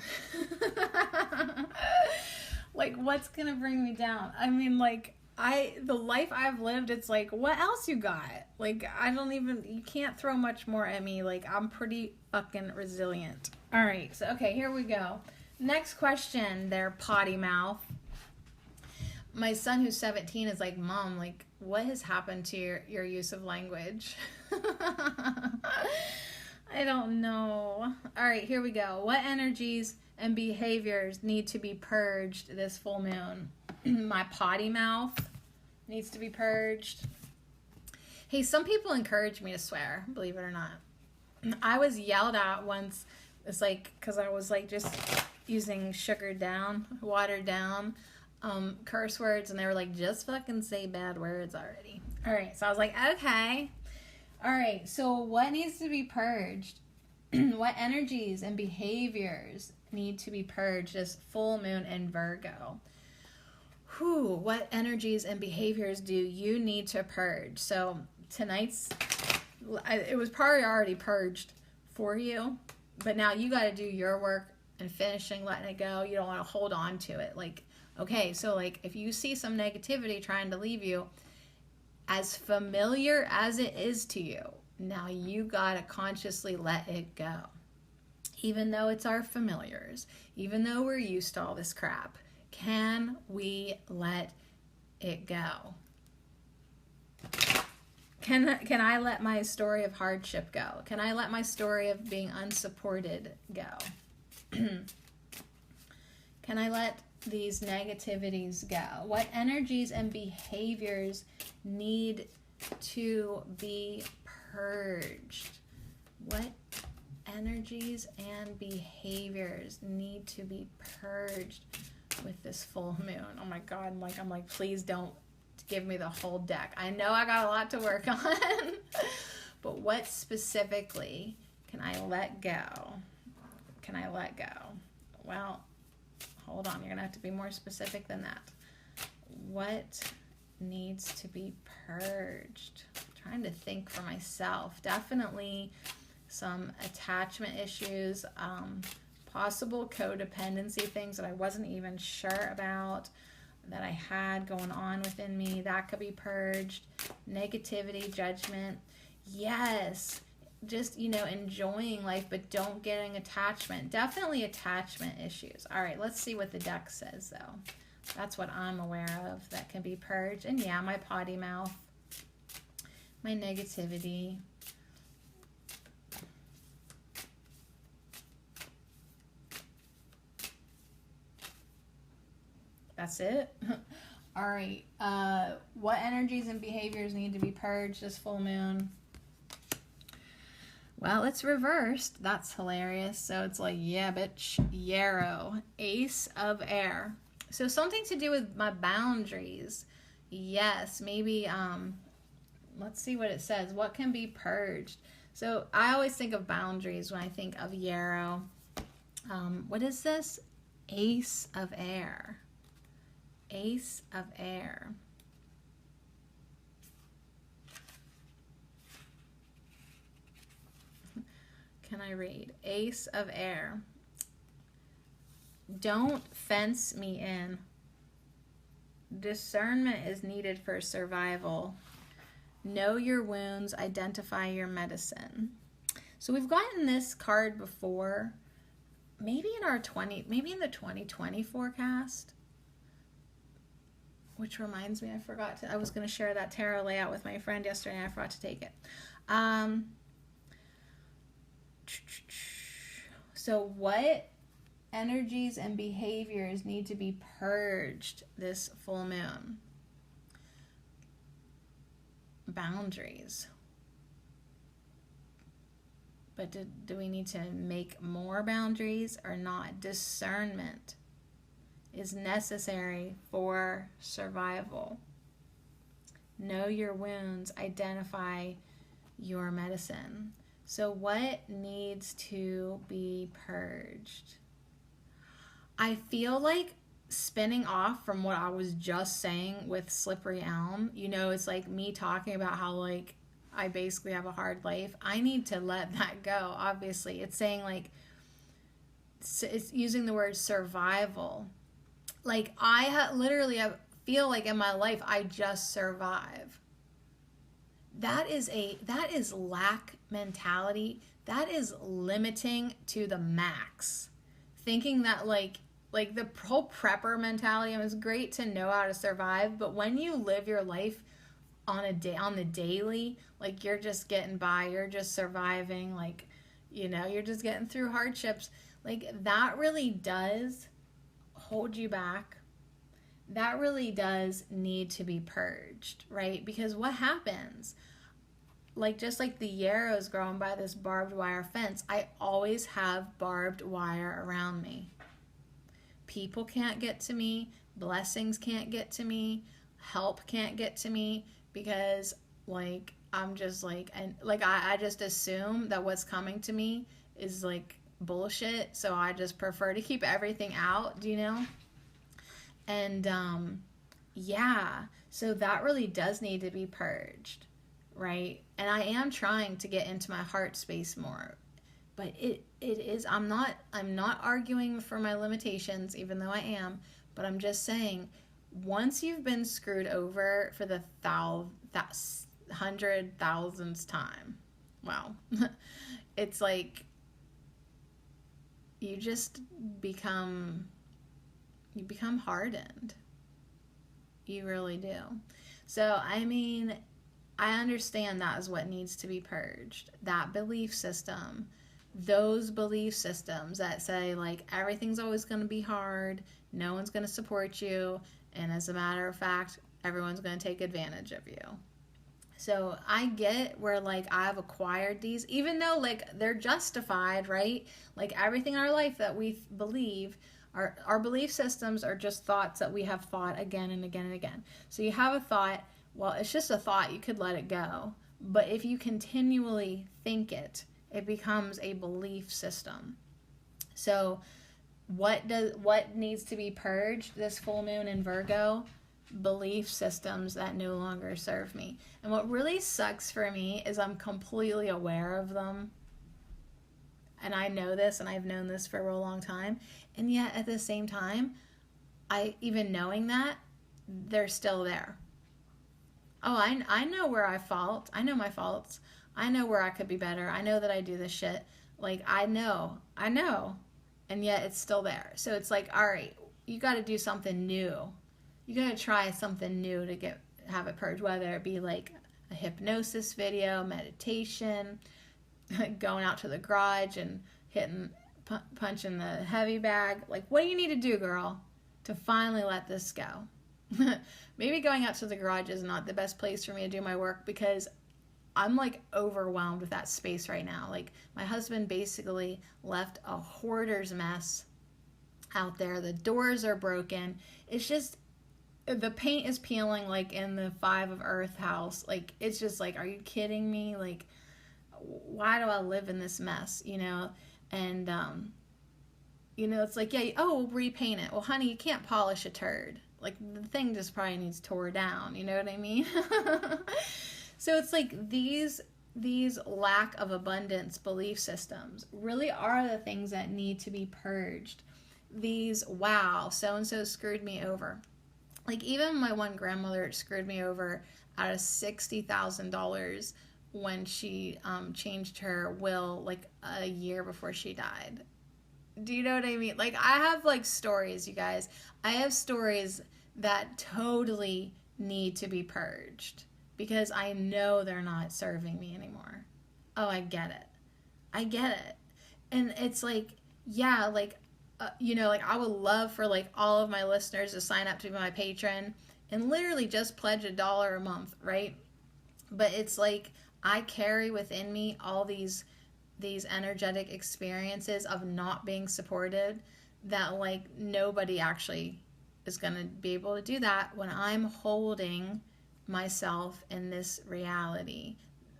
Speaker 1: Like, what's gonna bring me down? I mean, like, the life I've lived, it's like, what else you got? Like, you can't throw much more at me. Like, I'm pretty fucking resilient. All right, so, okay, here we go. Next question there, potty mouth. My son, who's 17, is like, Mom, like, what has happened to your use of language? I don't know. All right, here we go. What energies and behaviors need to be purged this full moon? My potty mouth needs to be purged. Hey, some people encourage me to swear, believe it or not. I was yelled at once. It's like, because I was like just using watered down curse words, and they were like, just fucking say bad words already. All right, so I was like, okay. All right, so what needs to be purged? What energies and behaviors need to be purged this full moon in Virgo? What energies and behaviors do you need to purge? So it was probably already purged for you, but now you got to do your work and finishing, letting it go. You don't want to hold on to it. Like, okay, so like if you see some negativity trying to leave you, as familiar as it is to you, now you gotta consciously let it go. Even though it's our familiars, even though we're used to all this crap, can we let it go? Can I let my story of hardship go? Can I let my story of being unsupported go? Can I let these negativities go? What energies and behaviors need to be purged? What energies and behaviors need to be purged with this full moon? Oh my God, I'm like, please don't give me the whole deck. I know I got a lot to work on, but what specifically can I let go? Can I let go? Well, hold on, you're gonna have to be more specific than that. What needs to be purged? I'm trying to think for myself. Definitely some attachment issues, possible codependency things that I wasn't even sure about that I had going on within me. That could be purged. Negativity, judgment. Yes. Just, enjoying life, but don't getting attachment. Definitely attachment issues. All right, let's see what the deck says, though. That's what I'm aware of that can be purged. And yeah, my potty mouth, my negativity. That's it. All right. What energies and behaviors need to be purged this full moon? Well, it's reversed. That's hilarious. So it's like, yeah, bitch. Yarrow. Ace of Air. So something to do with my boundaries. Yes. Maybe, let's see what it says. What can be purged? So I always think of boundaries when I think of Yarrow. What is this? Ace of Air. Ace of Air. Can I read? Ace of Air. Don't fence me in. Discernment is needed for survival. Know your wounds, identify your medicine. So we've gotten this card before, maybe in the 2020 forecast. Which reminds me, I was going to share that tarot layout with my friend yesterday and I forgot to take it. So what energies and behaviors need to be purged this full moon? Boundaries. But do we need to make more boundaries or not? Discernment is necessary for survival. Know your wounds, identify your medicine. So what needs to be purged? I feel like spinning off from what I was just saying with Slippery Elm, it's like me talking about how like I basically have a hard life. I need to let that go. Obviously, it's saying like, it's using the word survival. Like I feel like in my life I just survive. That is lack mentality. That is limiting to the max. Thinking that like the whole prepper mentality, it's great to know how to survive, but when you live your life on the daily, like you're just getting by, you're just surviving, like you're just getting through hardships, like that really does hold you back. That really does need to be purged, right? Because what happens, like just like the yarrows growing by this barbed wire fence, I always have barbed wire around me. People can't get to me, blessings can't get to me, help can't get to me, because like I'm just like, and like I just assume that what's coming to me is like bullshit, so I just prefer to keep everything out, do you know? And yeah, so that really does need to be purged, right? And I am trying to get into my heart space more, but it is, I'm not arguing for my limitations, even though I am, but I'm just saying once you've been screwed over for the 100,000th time, wow, it's like you just become hardened. You really do. So, I mean, I understand that is what needs to be purged. That belief system, those belief systems that say, like, everything's always going to be hard, no one's going to support you, and as a matter of fact, everyone's going to take advantage of you. So I get where, like, I've acquired these, even though, like, they're justified, right? Like, everything in our life that we believe, our belief systems are just thoughts that we have thought again and again and again. So you have a thought, well, it's just a thought, you could let it go. But if you continually think it, it becomes a belief system. So what needs to be purged this full moon in Virgo? Belief systems that no longer serve me. And what really sucks for me is I'm completely aware of them. And I know this, and I've known this for a real long time. And yet at the same time, even knowing that, they're still there. Oh, I know where I fault. I know my faults. I know where I could be better. I know that I do this shit. Like, I know. And yet it's still there. So it's like, all right, you got to do something new. You got to try something new to have it purged, whether it be like a hypnosis video, meditation, going out to the garage and punching the heavy bag. Like, what do you need to do, girl, to finally let this go? Maybe going out to the garage is not the best place for me to do my work because I'm like overwhelmed with that space right now. Like, my husband basically left a hoarder's mess out there. The doors are broken. It's just, the paint is peeling like in the 5 of Earth house. Like, it's just like, are you kidding me? Like, why do I live in this mess, you know? And, you know, it's like, yeah, we'll repaint it. Well, honey, you can't polish a turd. Like, the thing just probably needs tore down, you know what I mean? So it's like these lack of abundance belief systems really are the things that need to be purged. These, wow, so-and-so screwed me over. Like, even my one grandmother screwed me over out of $60,000 when she changed her will like a year before she died. Do you know what I mean? Like, I have like stories, you guys. I have stories that totally need to be purged because I know they're not serving me anymore. Oh, I get it. And it's like, yeah, like, you know, like, I would love for like all of my listeners to sign up to be my patron and literally just pledge $1 a month, right? But it's like, I carry within me all these energetic experiences of not being supported that, like, nobody actually is going to be able to do that when I'm holding myself in this reality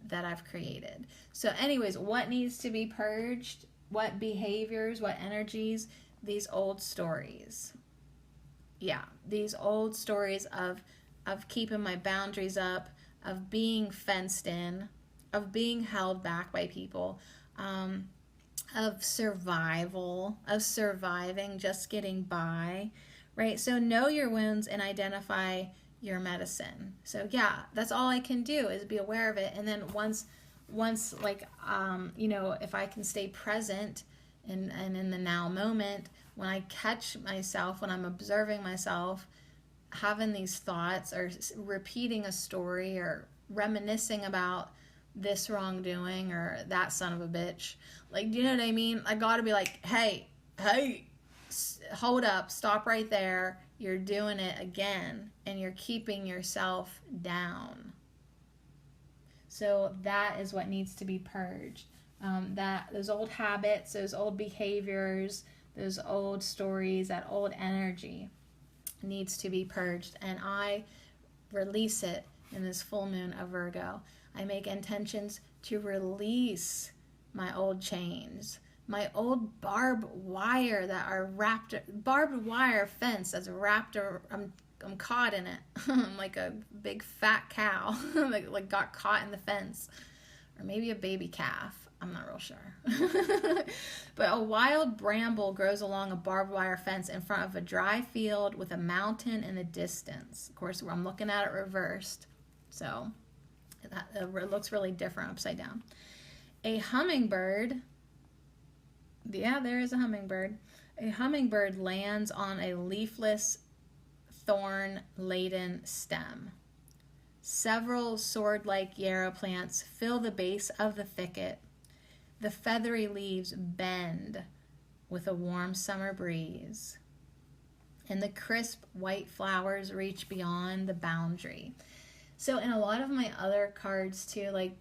Speaker 1: that I've created. So anyways, what needs to be purged? What behaviors, what energies? These old stories. Yeah, these old stories of keeping my boundaries up, of being fenced in, of being held back by people, of survival, of surviving, just getting by, right? So know your wounds and identify your medicine. So yeah, that's all I can do is be aware of it. And then once like, you know, if I can stay present and in the now moment, when I catch myself, when I'm observing myself, having these thoughts or repeating a story or reminiscing about this wrongdoing or that son of a bitch, like, do you know what I mean? I gotta be like, hey, hold up, stop right there. You're doing it again and you're keeping yourself down. So that is what needs to be purged. That those old habits, those old behaviors, those old stories, that old energy needs to be purged. And I release it in this full moon of Virgo. I make intentions to release my old chains, my old barbed wire that are barbed wire fence that's wrapped around. I'm caught in it. I'm like a big fat cow, like got caught in the fence, or maybe a baby calf. I'm not real sure. But a wild bramble grows along a barbed wire fence in front of a dry field with a mountain in the distance. Of course, I'm looking at it reversed, so it looks really different upside down. A hummingbird, yeah, there is a hummingbird. A hummingbird lands on a leafless, thorn-laden stem. Several sword-like yarrow plants fill the base of the thicket. The feathery leaves bend with a warm summer breeze, and the crisp white flowers reach beyond the boundary. So in a lot of my other cards too, like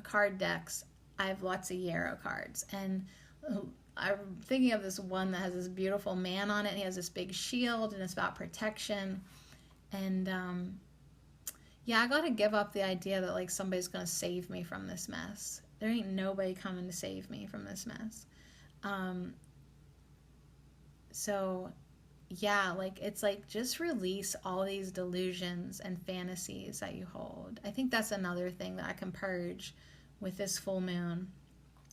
Speaker 1: card decks, I have lots of yarrow cards, and I'm thinking of this one that has this beautiful man on it, and he has this big shield, and it's about protection. And yeah, I gotta give up the idea that like somebody's gonna save me from this mess. There ain't nobody coming to save me from this mess. So yeah, like it's like just release all these delusions and fantasies that you hold. I think that's another thing that I can purge with this full moon.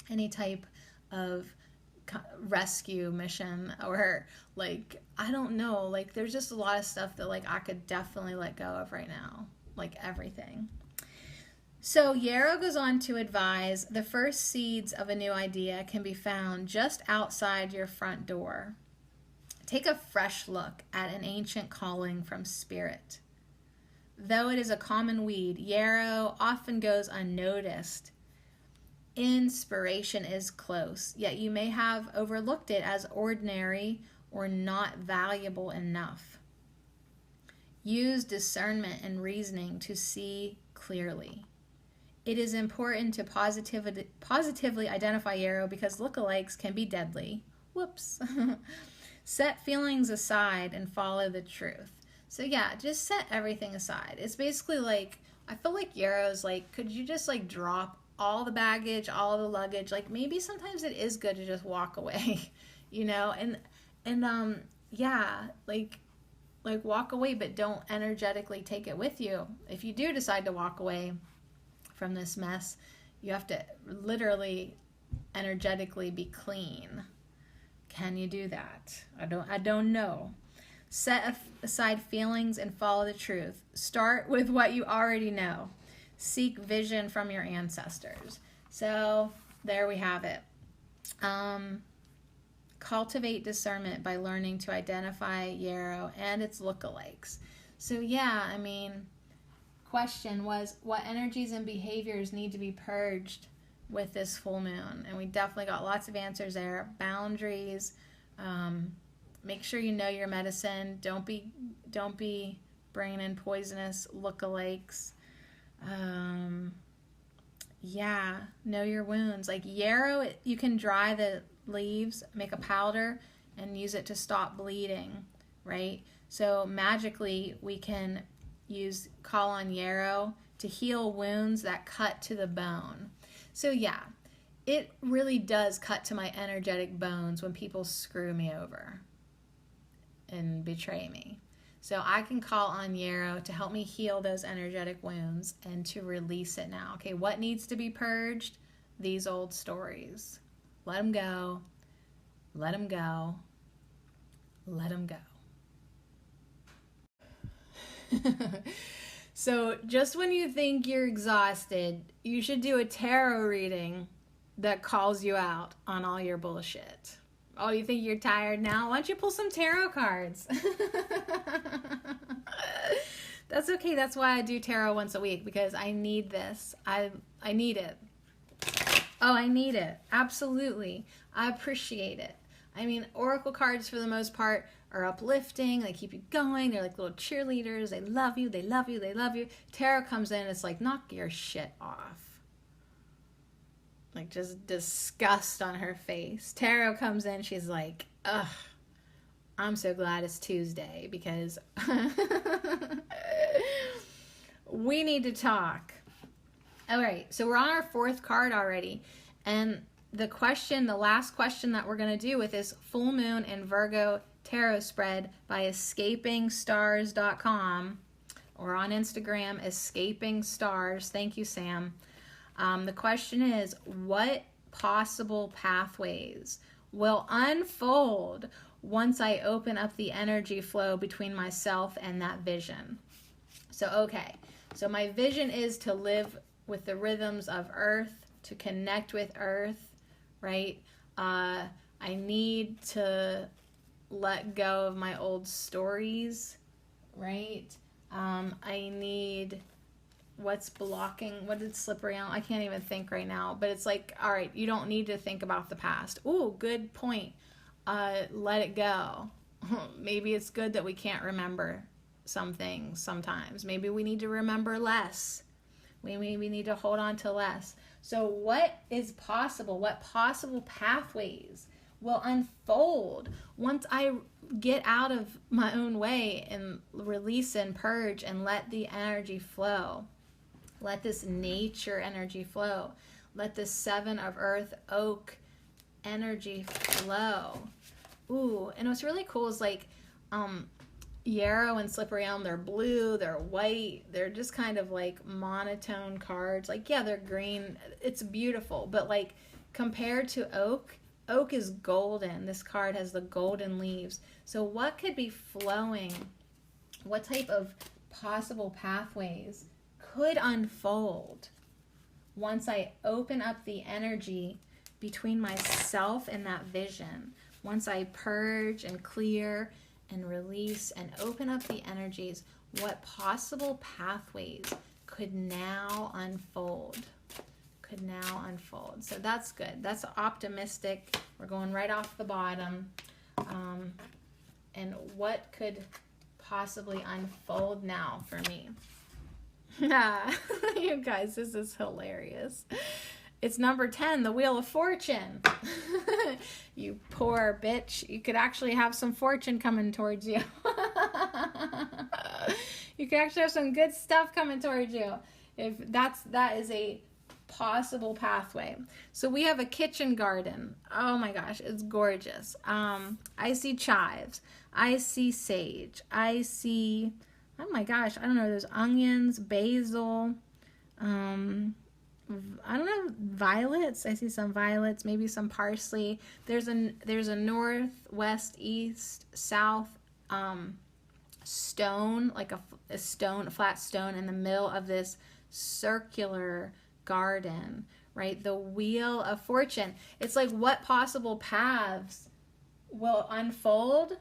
Speaker 1: Any type of rescue mission, or like, I don't know, like there's just a lot of stuff that like I could definitely let go of right now, like everything. So Yarrow goes on to advise the first seeds of a new idea can be found just outside your front door. Take a fresh look at an ancient calling from spirit. Though it is a common weed, yarrow often goes unnoticed. Inspiration is close, yet you may have overlooked it as ordinary or not valuable enough. Use discernment and reasoning to see clearly. It is important to positively identify yarrow because lookalikes can be deadly. Whoops. Set feelings aside and follow the truth. So yeah, just set everything aside. It's basically like, I feel like yarrow's like, could you just like drop all the baggage, all the luggage? Like maybe sometimes it is good to just walk away, you know? And yeah, like walk away, but don't energetically take it with you. If you do decide to walk away from this mess, you have to literally energetically be clean. Can you do that? I don't know. Set aside feelings and follow the truth. Start with what you already know. Seek vision from your ancestors. So there we have it. Cultivate discernment by learning to identify yarrow and its lookalikes. So yeah, I mean, question was, what energies and behaviors need to be purged with this full moon? And we definitely got lots of answers there. Boundaries. Make sure you know your medicine. Don't be bringing in poisonous lookalikes. Yeah, know your wounds. Like yarrow, you can dry the leaves, make a powder, and use it to stop bleeding, right? So magically, we can call on yarrow to heal wounds that cut to the bone. So yeah, it really does cut to my energetic bones when people screw me over and betray me. So I can call on yarrow to help me heal those energetic wounds and to release it now. Okay, what needs to be purged? These old stories. Let them go. Let them go. Let them go. So just when you think you're exhausted, you should do a tarot reading that calls you out on all your bullshit. Oh, you think you're tired now? Why don't you pull some tarot cards? That's okay. That's why I do tarot once a week, because I need this. I need it. Oh, I need it. Absolutely. I appreciate it. I mean, oracle cards for the most part are uplifting. They keep you going. They're like little cheerleaders. They love you. They love you. They love you. Tarot comes in. It's like, knock your shit off. Like just disgust on her face. Tarot comes in. She's like, ugh, I'm so glad it's Tuesday because we need to talk. All right. So we're on our fourth card already. And the last question that we're going to do with this full moon and Virgo tarot spread by escapingstars.com or on Instagram, escaping stars. Thank you, Sam. The question is, what possible pathways will unfold once I open up the energy flow between myself and that vision? So, okay. So my vision is to live with the rhythms of Earth, to connect with Earth, right? I need to let go of my old stories, right? I need, what's blocking, what did Slippery Elm, I can't even think right now, but it's like, all right, you don't need to think about the past. Ooh, good point. Let it go. Maybe it's good that we can't remember some things sometimes. Maybe we need to remember less. Maybe we need to hold on to less. So what is possible? What possible pathways will unfold once I get out of my own way and release and purge and let the energy flow? Let this nature energy flow. Let the 7 of Earth oak energy flow. Ooh, and what's really cool is like Yarrow and Slippery Elm, they're blue, they're white, they're just kind of like monotone cards. Like, yeah, they're green. It's beautiful, but like compared to oak, oak is golden. This card has the golden leaves. So what could be flowing? What type of possible pathways could unfold once I open up the energy between myself and that vision? Once I purge and clear and release and open up the energies, what possible pathways could now unfold? Could now unfold. So that's good. That's optimistic. We're going right off the bottom. And what could possibly unfold now for me? You guys, this is hilarious. It's number 10, the Wheel of Fortune. You poor bitch. You could actually have some fortune coming towards you. You could actually have some good stuff coming towards you. If that is a possible pathway. So we have a kitchen garden. Oh my gosh, it's gorgeous. I see chives. I see sage. I see, oh my gosh, I don't know, there's onions, basil, I don't know, violets. I see some violets, maybe some parsley. There's a north, west, east, south stone, like a flat stone in the middle of this circular garden, right? The Wheel of Fortune. It's like, what possible paths will unfold?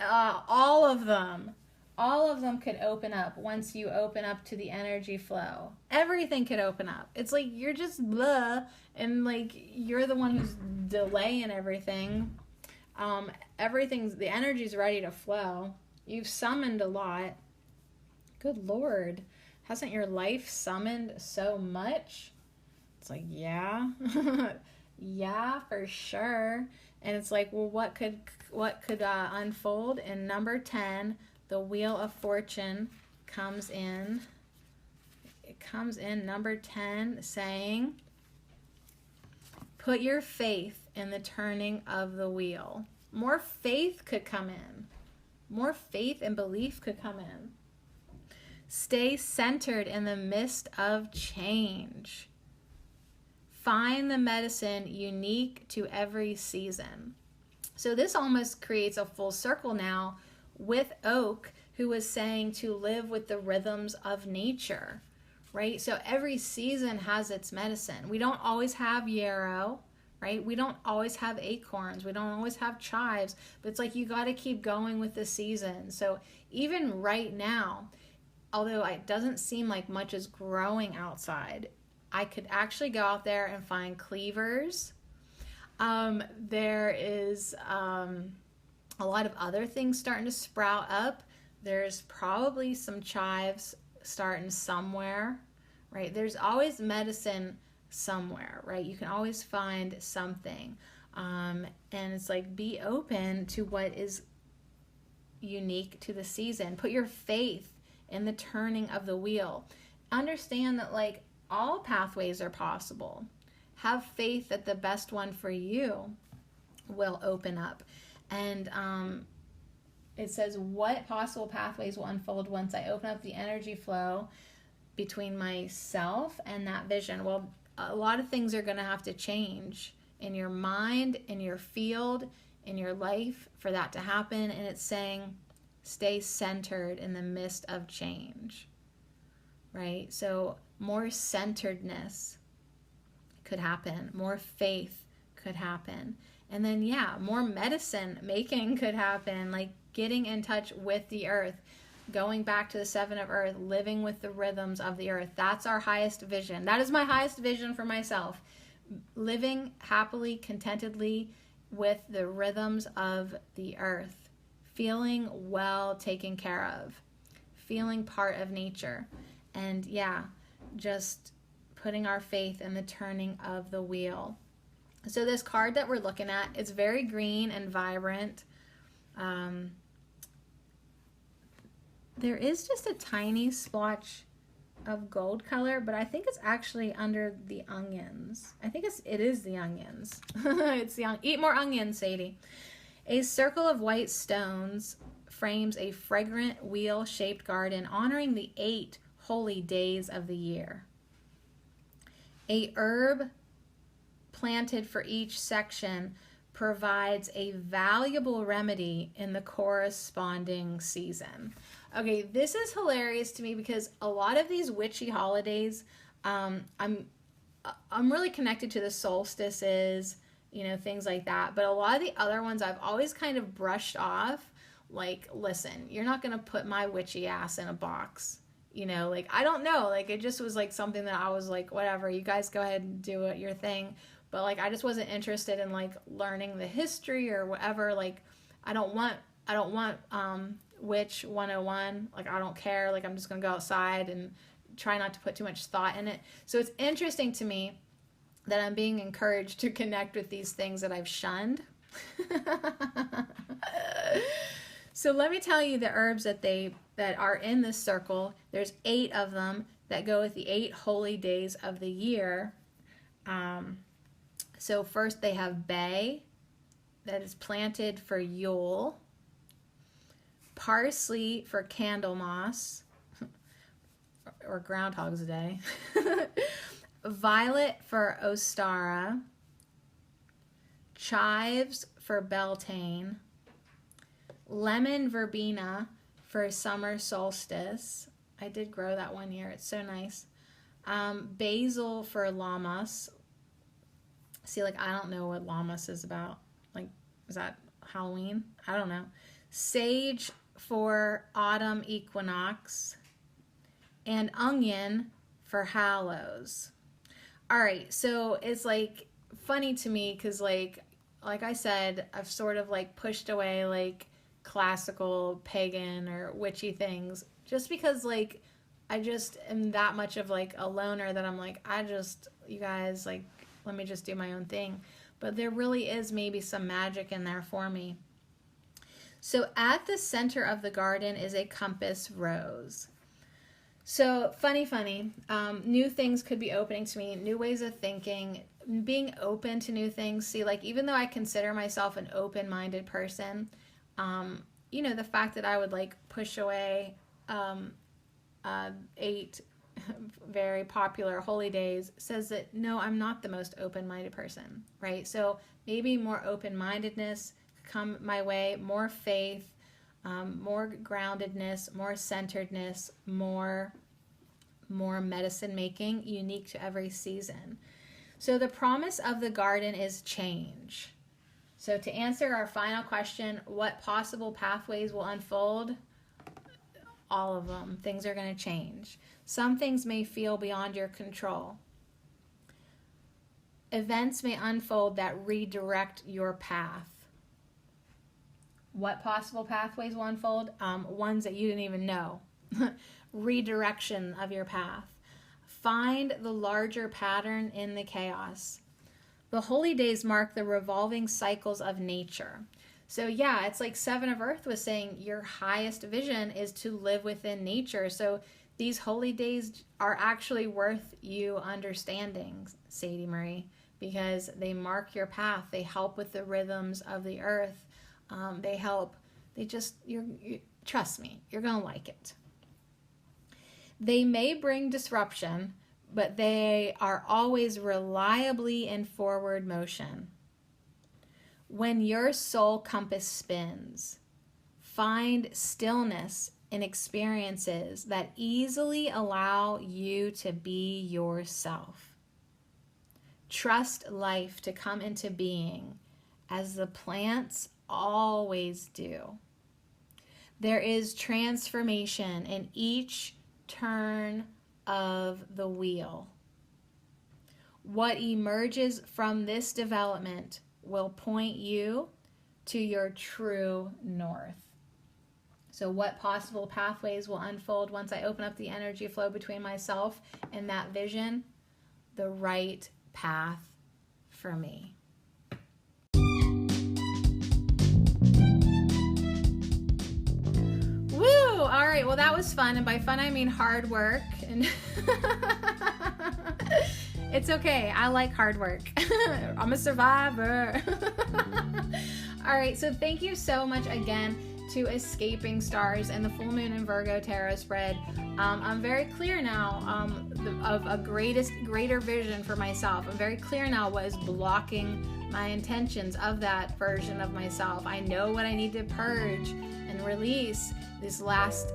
Speaker 1: All of them. All of them could open up once you open up to the energy flow. Everything could open up. It's like you're just blah, and like you're the one who's delaying everything. The energy's ready to flow. You've summoned a lot. Good Lord. Hasn't your life summoned so much? It's like, yeah. Yeah, for sure. And it's like, well, what could unfold? In number 10, the Wheel of Fortune comes in. It comes in number 10 saying, put your faith in the turning of the wheel. More faith could come in. More faith and belief could come in. Stay centered in the midst of change. Find the medicine unique to every season. So this almost creates a full circle now with Oak, who was saying to live with the rhythms of nature, right? So every season has its medicine. We don't always have yarrow, right? We don't always have acorns. We don't always have chives, but it's like you got to keep going with the season. So even right now, although it doesn't seem like much is growing outside, I could actually go out there and find cleavers. There is a lot of other things starting to sprout up. There's probably some chives starting somewhere, right? There's always medicine somewhere, right? You can always find something. And it's like, be open to what is unique to the season. Put your faith in the turning of the wheel. Understand that like all pathways are possible. Have faith that the best one for you will open up. And it says, what possible pathways will unfold once I open up the energy flow between myself and that vision? Well, a lot of things are going to have to change in your mind, in your field, in your life for that to happen. And it's saying stay centered in the midst of change, right? So more centeredness could happen, more faith could happen. And then, yeah, more medicine making could happen, like getting in touch with the earth, going back to the 7 of earth, living with the rhythms of the earth. That's our highest vision. That is my highest vision for myself. Living happily, contentedly with the rhythms of the earth. Feeling well taken care of. Feeling part of nature. And yeah, just putting our faith in the turning of the wheel. So this card that we're looking at, it's very green and vibrant. There is just a tiny splotch of gold color, but I think it's actually under the onions. I think it is the onions. It's the eat more onions, Sadie. A circle of white stones frames a fragrant wheel-shaped garden honoring the 8 holy days of the year. A herb planted for each section provides a valuable remedy in the corresponding season. Okay, this is hilarious to me because a lot of these witchy holidays, I'm really connected to the solstices, things like that. But a lot of the other ones I've always kind of brushed off. Like, listen, you're not going to put my witchy ass in a box. I don't know. Like, it just was like something that I was like, whatever, you guys go ahead and do your thing. But like, I just wasn't interested in like learning the history or whatever. Like, I don't want Witch 101. Like, I don't care. Like, I'm just going to go outside and try not to put too much thought in it. So it's interesting to me that I'm being encouraged to connect with these things that I've shunned. So let me tell you the herbs that are in this circle. There's 8 of them that go with the 8 holy days of the year. So first they have bay, that is planted for Yule. Parsley for Candlemas, or Groundhog's Day. Violet for Ostara. Chives for Beltane. Lemon verbena for summer solstice. I did grow that one year. It's so nice. Basil for Lammas. See, like, I don't know what Lammas is about. Like, is that Halloween? I don't know. Sage for autumn equinox. And onion for Hallows. All right, so it's like funny to me because like I said, I've sort of like pushed away like classical pagan or witchy things just because like I just am that much of like a loner that I'm like, you guys, like, let me just do my own thing. But there really is maybe some magic in there for me. So at the center of the garden is a compass rose. So funny, new things could be opening to me, new ways of thinking, being open to new things. See, like, even though I consider myself an open-minded person, the fact that I would like push away 8 very popular holy days says that no, I'm not the most open-minded person, right? So maybe more open-mindedness come my way, more faith, more groundedness, more centeredness, more medicine making, unique to every season. So the promise of the garden is change. So to answer our final question, what possible pathways will unfold? All of them. Things are going to change. Some things may feel beyond your control. Events may unfold that redirect your path. What possible pathways will unfold? Ones that you didn't even know. Redirection of your path. Find the larger pattern in the chaos. The holy days mark the revolving cycles of nature. So yeah, it's like 7 of Earth was saying your highest vision is to live within nature. So these holy days are actually worth you understanding, Sadie Marie, because they mark your path. They help with the rhythms of the earth. Trust me, you're going to like it. They may bring disruption, but they are always reliably in forward motion. When your soul compass spins, find stillness in experiences that easily allow you to be yourself. Trust life to come into being as the plants always do. There is transformation in each turn of the wheel. What emerges from this development will point you to your true north. So what possible pathways will unfold once I open up the energy flow between myself and that vision? The right path for me. Woo! All right, well, that was fun. And by fun, I mean hard work. And it's okay. I like hard work. I'm a survivor. All right, so thank you so much again to Escaping Stars and the Full Moon in Virgo Tarot spread. I'm very clear now of a greater vision for myself. I'm very clear now what is blocking my intentions of that version of myself. I know what I need to purge and release these last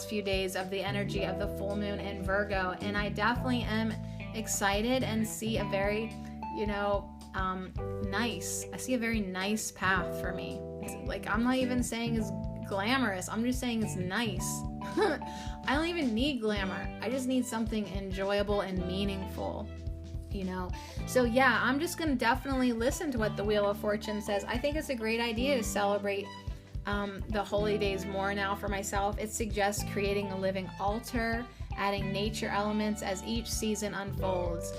Speaker 1: few days of the energy of the full moon in Virgo, and I definitely am excited and see a very, nice. I see a very nice path for me. Like, I'm not even saying it's glamorous. I'm just saying it's nice. I don't even need glamour. I just need something enjoyable and meaningful, So yeah, I'm just going to definitely listen to what the Wheel of Fortune says. I think it's a great idea to celebrate the holy days more now for myself. It suggests creating a living altar, adding nature elements as each season unfolds.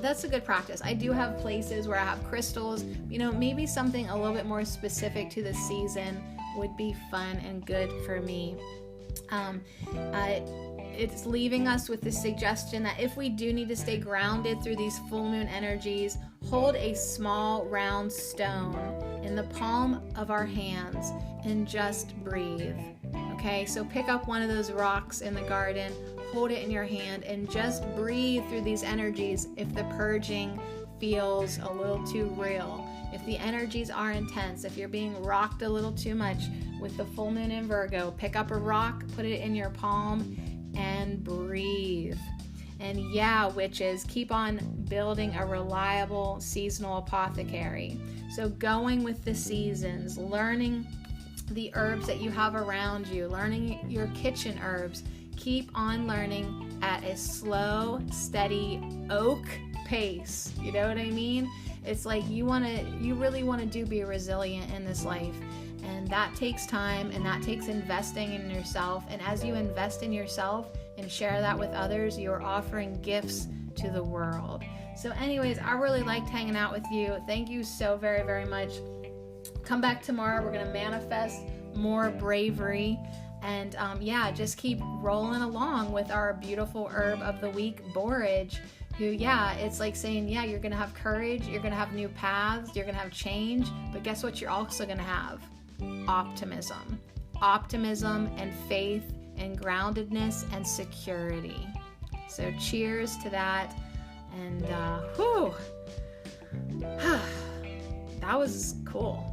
Speaker 1: That's a good practice. I do have places where I have crystals. Maybe something a little bit more specific to the season would be fun and good for me. It's leaving us with the suggestion that if we do need to stay grounded through these full moon energies, hold a small round stone in the palm of our hands and just breathe. Okay, so pick up one of those rocks in the garden, hold it in your hand, and just breathe through these energies if the purging feels a little too real. If the energies are intense, if you're being rocked a little too much with the full moon in Virgo, pick up a rock, put it in your palm, and breathe. And yeah, witches, keep on building a reliable seasonal apothecary. So going with the seasons, learning the herbs that you have around you, learning your kitchen herbs. Keep on learning at a slow, steady oak pace. You know what I mean? It's like you really want to be resilient in this life. And that takes time, and that takes investing in yourself. And as you invest in yourself and share that with others, you're offering gifts to the world. So anyways, I really liked hanging out with you. Thank you so very, very much. Come back tomorrow. We're going to manifest more bravery. And just keep rolling along with our beautiful herb of the week, borage. It's like saying, you're going to have courage. You're going to have new paths. You're going to have change. But guess what? You're also going to have optimism. Optimism and faith and groundedness and security. So cheers to that. And that was cool.